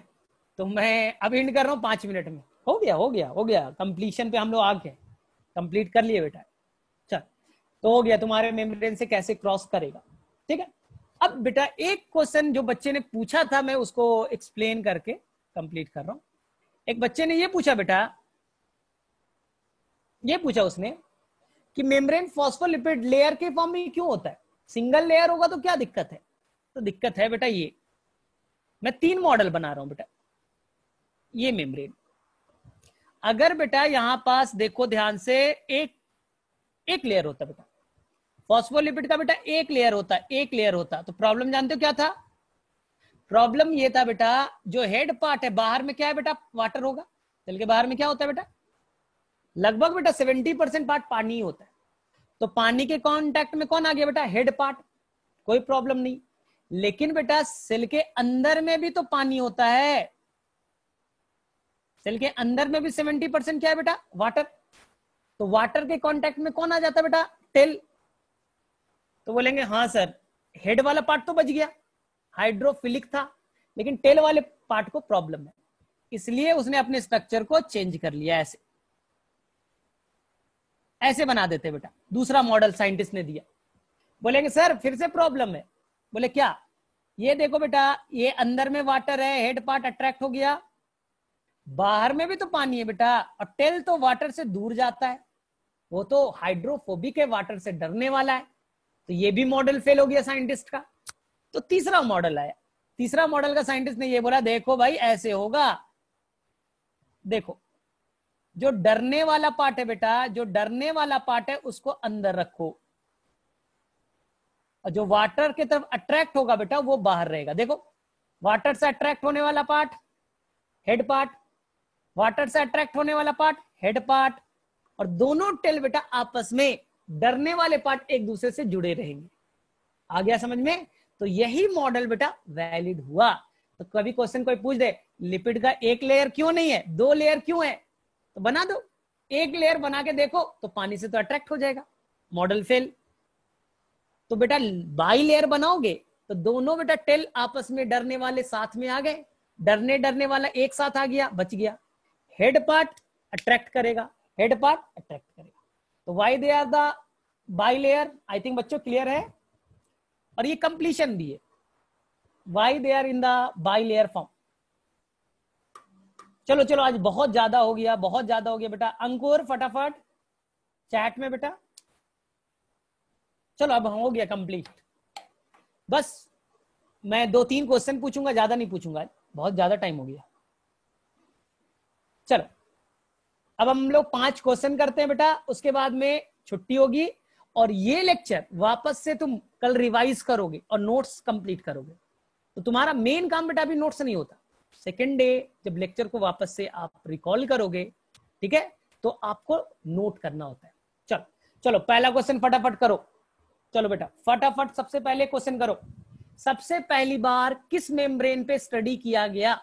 तो मैं अब एंड कर रहा हूँ 5 मिनट में। हो गया हो गया हो गया, कंप्लीशन पे हम लोग आ गए, कंप्लीट कर लिए बेटा। चल, तो हो गया तुम्हारे मेम्ब्रेन से कैसे क्रॉस करेगा। ठीक है, अब बेटा एक क्वेश्चन जो बच्चे ने पूछा था मैं उसको एक्सप्लेन करके कंप्लीट कर रहा हूं। एक बच्चे ने ये पूछा बेटा, ये पूछा उसने कि मेम्ब्रेन फॉस्फोलिपिड लेयर के फॉर्म में क्यों होता है, सिंगल लेयर होगा तो क्या दिक्कत है। तो दिक्कत है बेटा, ये मैं 3 मॉडल बना रहा हूं बेटा। ये मेम्ब्रेन, अगर बेटा यहां पास देखो ध्यान से, एक लेयर होता बेटा फॉस्फोलिपिड का, बेटा एक लेयर होता, एक लेयर होता। तो प्रॉब्लम जानते हो क्या था, प्रॉब्लम ये था बेटा, जो हेड पार्ट है बाहर में क्या है बेटा, वाटर होगा। सेल के बाहर में क्या होता है बेटा, लगभग बेटा 70% पार्ट पानी ही होता है। तो पानी के कांटेक्ट में कौन आ गया बेटा, हेड पार्ट, कोई प्रॉब्लम नहीं। लेकिन बेटा सेल के अंदर में भी तो पानी होता है, सेल के अंदर में भी 70% क्या है बेटा, वाटर। तो वाटर के कांटेक्ट में कौन आ जाता है बेटा, टेल। तो बोलेंगे हाँ सर, हेड वाला पार्ट तो बच गया, हाइड्रोफिलिक था, लेकिन टेल वाले पार्ट को प्रॉब्लम है, इसलिए उसने अपने स्ट्रक्चर को चेंज कर लिया। ऐसे ऐसे बना देते बेटा। दूसरा मॉडल साइंटिस्ट ने दिया, बोलेंगे सर फिर से प्रॉब्लम है। बोले क्या, ये देखो बेटा, ये अंदर में वाटर है, हेड पार्ट अट्रैक्ट हो गया, बाहर में भी तो पानी है बेटा, और टेल तो वाटर से दूर जाता है, वो तो हाइड्रोफोबिक है, वाटर से डरने वाला है। तो ये भी मॉडल फेल हो गया साइंटिस्ट का। तो तीसरा मॉडल आया, तीसरा मॉडल का साइंटिस्ट ने ये बोला, देखो भाई ऐसे होगा, देखो जो डरने वाला पार्ट है बेटा, जो डरने वाला पार्ट है उसको अंदर रखो, और जो वाटर की तरफ अट्रैक्ट होगा बेटा वो बाहर रहेगा। देखो वाटर से अट्रैक्ट होने वाला पार्ट हेड पार्ट, वाटर से अट्रैक्ट होने वाला पार्ट हेड पार्ट, और दोनों टेल बेटा आपस में डरने वाले पार्ट एक दूसरे से जुड़े रहेंगे। आ गया समझ में। तो यही मॉडल बेटा वैलिड हुआ। तो कभी क्वेश्चन कोई पूछ दे लिपिड का एक लेयर क्यों नहीं है, 2 लेयर क्यों है, तो बना दो, एक लेयर बना के देखो तो पानी से तो अट्रैक्ट हो जाएगा, मॉडल फेल। तो बेटा बाई लेयर बनाओगे तो दोनों बेटा टेल आपस में डरने वाले साथ में आ गए, डरने वाला एक साथ आ गया, बच गया। हेड पार्ट अट्रैक्ट करेगा, हेड पार्ट अट्रैक्ट करेगा। तो why they are the bilayer, I think बच्चों क्लियर है। और ये कंप्लीशन भी है, why they are in the bilayer form. चलो चलो आज बहुत ज्यादा हो गया, बहुत ज्यादा हो गया बेटा। अंकुर फटाफट चैट में बेटा, चलो अब हो गया कंप्लीट। बस मैं 2-3 क्वेश्चन पूछूंगा, ज्यादा नहीं पूछूंगा, बहुत ज्यादा टाइम हो गया। चलो अब हम लोग 5 क्वेश्चन करते हैं बेटा, उसके बाद में छुट्टी होगी। और ये लेक्चर वापस से तुम कल रिवाइज करोगे और नोट्स कंप्लीट करोगे। तो तुम्हारा मेन काम बेटा अभी नोट्स नहीं होता, सेकेंड डे जब लेक्चर को वापस से आप रिकॉल करोगे, ठीक है, तो आपको नोट करना होता है। चलो चलो पहला क्वेश्चन फटाफट करो, चलो बेटा फटाफट सबसे पहले क्वेश्चन करो। सबसे पहली बार किस मेम्ब्रेन पे स्टडी किया गया,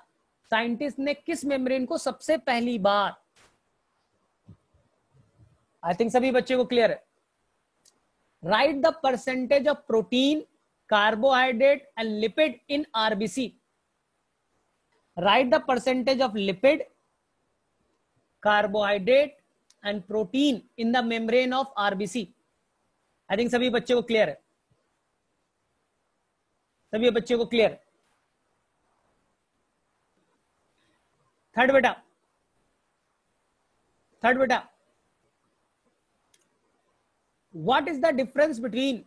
साइंटिस्ट ने किस मेम्ब्रेन को सबसे पहली बार, आई थिंक सभी बच्चे को क्लियर है। Right the percentage of protein, carbohydrate and lipid in RBC. Write the percentage of lipid, carbohydrate and protein in the membrane of RBC. I think सभी बच्चे को क्लियर है, सभी बच्चे को क्लियर है। थर्ड बेटा, थर्ड बेटा, what is the difference between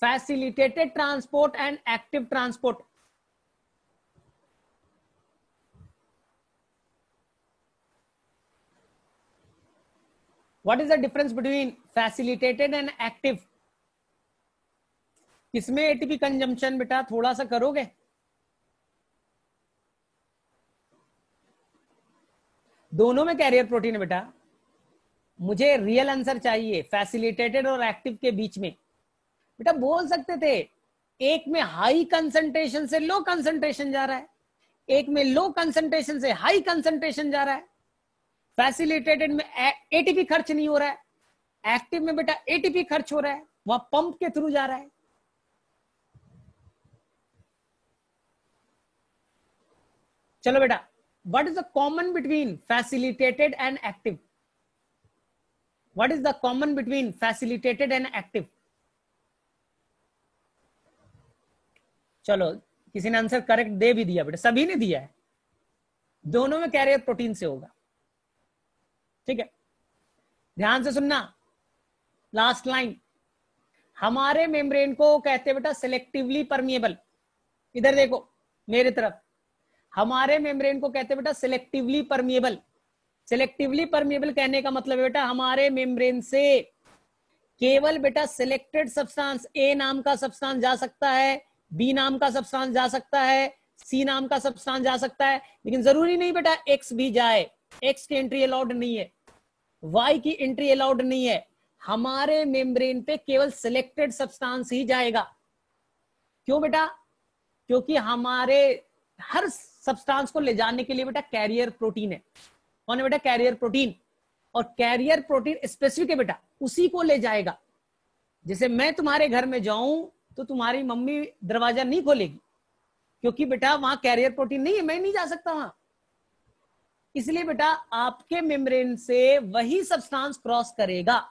facilitated transport and active transport? What is the difference between facilitated and active? किसमें एटीपी कंजम्पशन बेटा थोड़ा सा करोगे, दोनों में कैरियर प्रोटीन है बेटा। मुझे रियल आंसर चाहिए, फैसिलिटेटेड और एक्टिव के बीच में। बेटा बोल सकते थे एक में हाई कंसंट्रेशन से लो कंसंट्रेशन जा रहा है, एक में लो कंसंट्रेशन से हाई कंसंट्रेशन जा रहा है। फैसिलिटेटेड में एटीपी खर्च नहीं हो रहा है, एक्टिव में बेटा एटीपी खर्च हो रहा है, वहां पंप के थ्रू जा रहा है। चलो बेटा, what is the common between facilitated and active? What is the common between facilitated and active? चलो, किसी ने आंसर करेक्ट दे भी दिया बेटा, सभी ने दिया है। दोनों में कैरियर प्रोटीन से होगा। ठीक है, ध्यान से सुनना, लास्ट लाइन। हमारे मेम्ब्रेन को कहते हैं बेटा सिलेक्टिवली परमिएबल। इधर देखो मेरे तरफ, हमारे मेम्ब्रेन को कहते हैं बेटा सिलेक्टिवली परमिएबल। सिलेक्टिवली परमिएबल कहने का मतलब है बेटा हमारे मेम्ब्रेन से केवल बेटा सिलेक्टेड सब्सटेंस, ए नाम का सब्सटेंस जा सकता है, बी नाम का सब्सटेंस जा सकता है, सी नाम का सब्सटेंस जा सकता है, लेकिन जरूरी नहीं बेटा एक्स भी जाए। एक्स की एंट्री अलाउड नहीं है, वाई की एंट्री अलाउड नहीं है। हमारे मेम्ब्रेन पे केवल सिलेक्टेड सब्सटेंस ही जाएगा। क्यों बेटा? क्योंकि हमारे हर सब्सटेंस को ले जाने के लिए बेटा कैरियर प्रोटीन है। कौन है बेटा? Carrier protein. और कैरियर प्रोटीन स्पेसिफिक है बेटा, उसी को ले जाएगा। जैसे मैं तुम्हारे घर में जाऊं तो तुम्हारी मम्मी दरवाजा नहीं खोलेगी, क्योंकि बेटा वहां कैरियर प्रोटीन नहीं है, मैं नहीं जा सकता वहां। इसलिए बेटा आपके मेम्ब्रेन से वही सब्सटेंस क्रॉस करेगा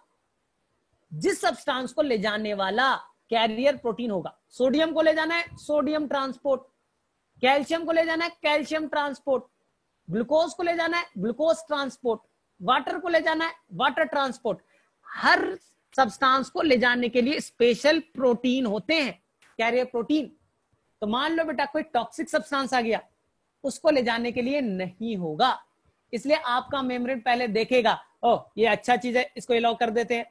जिस सब्सटेंस को ले जाने वाला कैरियर प्रोटीन होगा। सोडियम को ले जाना है, सोडियम ट्रांसपोर्ट। कैल्शियम को ले जाना है, कैल्शियम ट्रांसपोर्ट। ग्लूकोज को ले जाना है, ग्लूकोज ट्रांसपोर्ट। वाटर को ले जाना है, वाटर ट्रांसपोर्ट। हर सब्सटेंस को ले जाने के लिए स्पेशल प्रोटीन होते हैं, कैरियर प्रोटीन। तो मान लो बेटा कोई टॉक्सिक सब्सटेंस आ गया, उसको ले जाने के लिए नहीं होगा। इसलिए आपका मेम्ब्रेन पहले देखेगा, ओ ये अच्छा चीज है, इसको अलाउ कर देते हैं,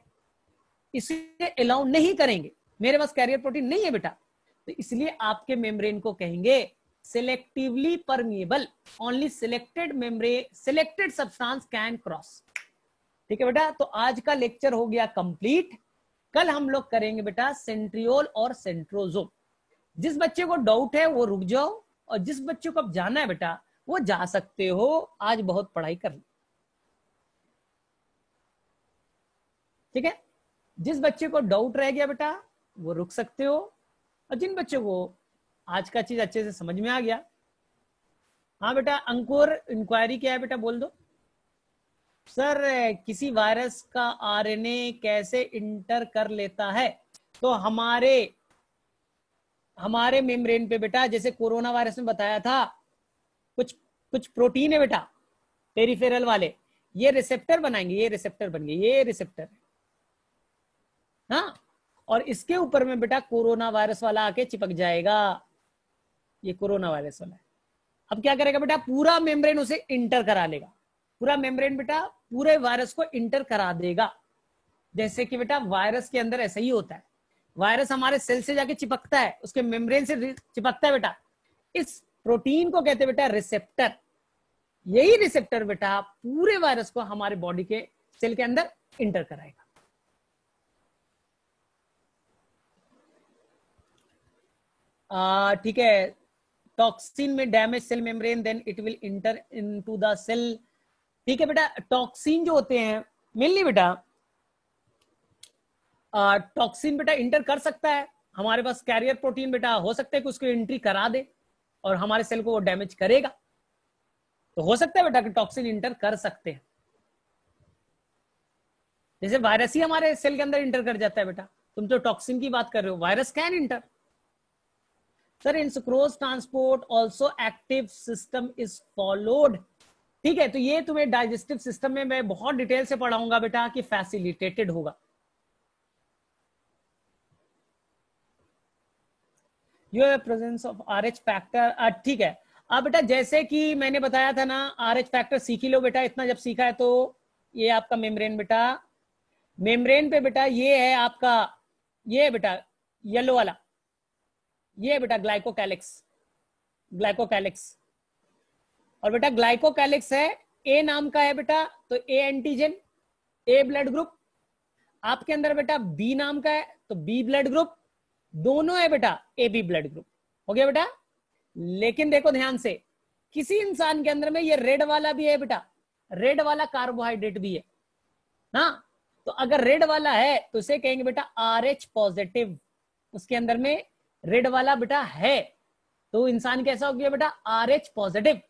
इसे अलाउ नहीं करेंगे, मेरे पास कैरियर प्रोटीन नहीं है बेटा। तो इसलिए आपके मेम्ब्रेन को कहेंगे selectively permeable, only selected membrane, selected substance can cross. ठीक है बेटा, तो आज का लेक्चर हो गया कंप्लीट। कल हम लोग करेंगे बेटा सेंट्रियोल और सेंट्रोजोम। जिस बच्चे को डाउट है वो रुक जाओ, और जिस बच्चे को अब जाना है बेटा वो जा सकते हो, आज बहुत पढ़ाई कर ली। ठीक है, जिस बच्चे को डाउट रह गया बेटा वो रुक सकते हो, और जिन बच्चों को आज का चीज अच्छे से समझ में आ गया। हाँ बेटा अंकुर, इंक्वायरी क्या है बेटा बोल दो। सर किसी वायरस का आरएनए कैसे इंटर कर लेता है? तो हमारे मेम्ब्रेन पे बेटा, जैसे कोरोना वायरस में बताया था, कुछ प्रोटीन है बेटा पेरिफेरल वाले, ये रिसेप्टर बनाएंगे, ये रिसेप्टर बन गए, ये रिसेप्टर। हाँ, और इसके ऊपर में बेटा कोरोना वायरस वाला आके चिपक जाएगा, ये कोरोना वायरस वाला है। अब क्या करेगा बेटा, पूरा मेम्ब्रेन उसे इंटर करा लेगा, पूरा मेम्ब्रेन बेटा पूरे वायरस को इंटर करा देगा। जैसे कि बेटा वायरस के अंदर ऐसा ही होता है, वायरस हमारे सेल से जाके चिपकता है, उसके मेम्ब्रेन से चिपकता है बेटा। इस प्रोटीन को कहते हैं बेटा रिसेप्टर। यही रिसेप्टर बेटा पूरे वायरस को हमारे बॉडी के सेल के अंदर इंटर कराएगा। ठीक है, टॉक्सिन में damage cell membrane then it will enter into the cell. ठीक है बेटा, टॉक्सिन जो होते हैं मेनली बेटा, टॉक्सिन बेटा इंटर कर सकता है, हमारे पास कैरियर प्रोटीन बेटा हो सकता है कि उसको एंट्री करा दे और हमारे सेल को वो डैमेज करेगा। तो हो सकता है बेटा कि टॉक्सिन इंटर कर सकते हैं, जैसे वायरस ही हमारे सेल के अंदर इंटर कर जाता है बेटा। तुम तो टॉक्सिन की बात कर रहे हो, virus can inter. Sir in sucrose transport also active system is followed. ठीक है, तो ये तुम्हें डाइजेस्टिव सिस्टम में मैं बहुत डिटेल से पढ़ाऊंगा बेटा कि फैसिलिटेटेड होगा। यो प्रेजेंस ऑफ RH फैक्टर। ठीक है, अब बेटा जैसे कि मैंने बताया था ना, RH फैक्टर सीख ही लो बेटा, इतना जब सीखा है तो ये आपका मेम्ब्रेन बेटा, मेम्ब्रेन पे बेटा ये है आपका, ये है बेटा येलो वाला, ये है बेटा ग्लाइकोकैलिक्स, ग्लाइकोकैलिक्स। और बेटा ग्लाइकोकैलिक्स है, ए नाम का है बेटा, तो A antigen, A blood group. आपके अंदर बेटा बी नाम का है तो बी ब्लड ग्रुप, दोनों है बेटा ए बी ब्लड ग्रुप। हो गया बेटा। लेकिन देखो ध्यान से, किसी इंसान के अंदर में ये रेड वाला भी है बेटा, रेड वाला कार्बोहाइड्रेट भी है ना। तो अगर रेड वाला है तो उसे कहेंगे बेटा RH पॉजिटिव, उसके अंदर में रेड वाला बेटा है, तो इंसान कैसा हो गया बेटा RH पॉजिटिव।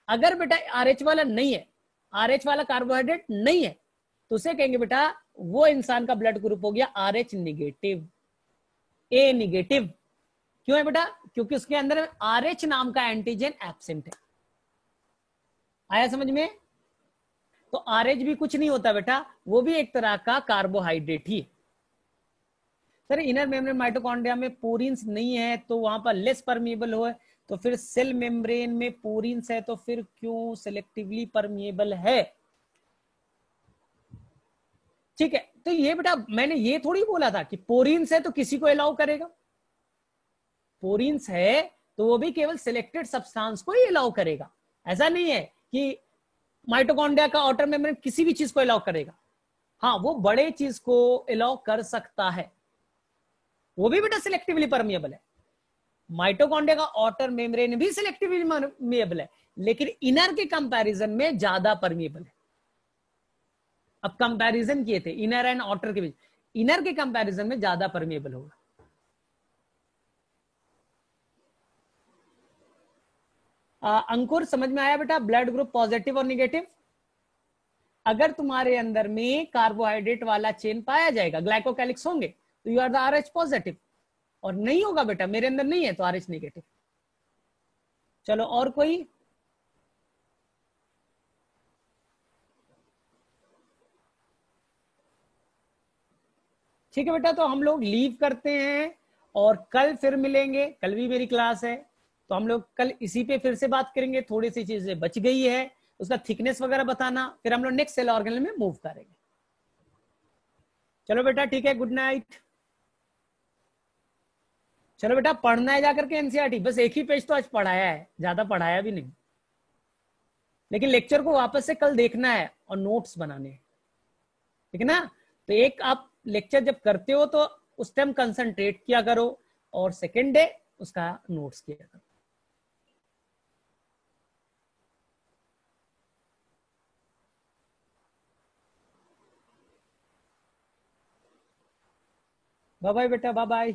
अगर बेटा RH वाला नहीं है, RH वाला कार्बोहाइड्रेट नहीं है, तो उसे कहेंगे बेटा वो इंसान का ब्लड ग्रुप हो गया RH निगेटिव, A निगेटिव। क्यों है बेटा? क्योंकि उसके अंदर RH नाम का एंटीजन एब्सेंट है। आया समझ में? तो RH भी कुछ नहीं होता बेटा, वो भी एक तरह का कार्बोहाइड्रेट ही। सर इनर मेम्ब्रेन माइटोकॉन्ड्रिया में पोरिन्स नहीं है तो वहां पर लेस परमिएबल हो, तो फिर सेल मेम्ब्रेन में पोरिन्स है तो फिर क्यों सिलेक्टिवली परमिएबल है? ठीक है, तो ये बेटा मैंने ये थोड़ी बोला था कि पोरिन्स है तो किसी को अलाउ करेगा। पोरिन्स है तो वो भी केवल सिलेक्टेड सब्सटेंस को ही अलाउ करेगा। ऐसा नहीं है कि माइटोकॉन्ड्रिया का आउटर मेम्ब्रेन किसी भी चीज को अलाउ करेगा। हाँ, वो बड़े चीज को अलाउ कर सकता है, वो भी बेटा सिलेक्टिवली परमिएबल है। माइटोकॉन्ड्रिया का आउटर मेम्ब्रेन भी सिलेक्टिवली परमिएबल है, लेकिन इनर के कंपैरिजन में ज्यादा परमिएबल है। अब कंपैरिजन किए थे इनर एंड आउटर के बीच, इनर के कंपैरिजन में ज्यादा परमिएबल होगा। अंकुर समझ में आया बेटा? ब्लड ग्रुप पॉजिटिव और निगेटिव, अगर तुम्हारे अंदर में कार्बोहाइड्रेट वाला चेन पाया जाएगा, ग्लाइकोकैलिक्स होंगे, तो you are the RH positive, और नहीं होगा बेटा मेरे अंदर नहीं है तो RH निगेटिव। चलो और कोई? ठीक है बेटा, तो हम लोग लीव करते हैं और कल फिर मिलेंगे। कल भी मेरी क्लास है, तो हम लोग कल इसी पे फिर से बात करेंगे। थोड़ी सी चीजें बच गई है, उसका थिकनेस वगैरह बताना, फिर हम लोग नेक्स्ट सेल ऑर्गेनल में मूव करेंगे। चलो बेटा ठीक है, गुड नाइट। चलो बेटा पढ़ना है जाकर के एनसीईआरटी, बस एक ही पेज तो आज पढ़ाया है, ज्यादा पढ़ाया भी नहीं, लेकिन लेक्चर को वापस से कल देखना है और नोट्स बनाने हैं, ठीक है ना? तो एक आप लेक्चर जब करते हो तो उस टाइम कंसंट्रेट किया करो, और सेकेंड डे उसका नोट्स किया करो। बाय बाय बेटा, बाय बाय।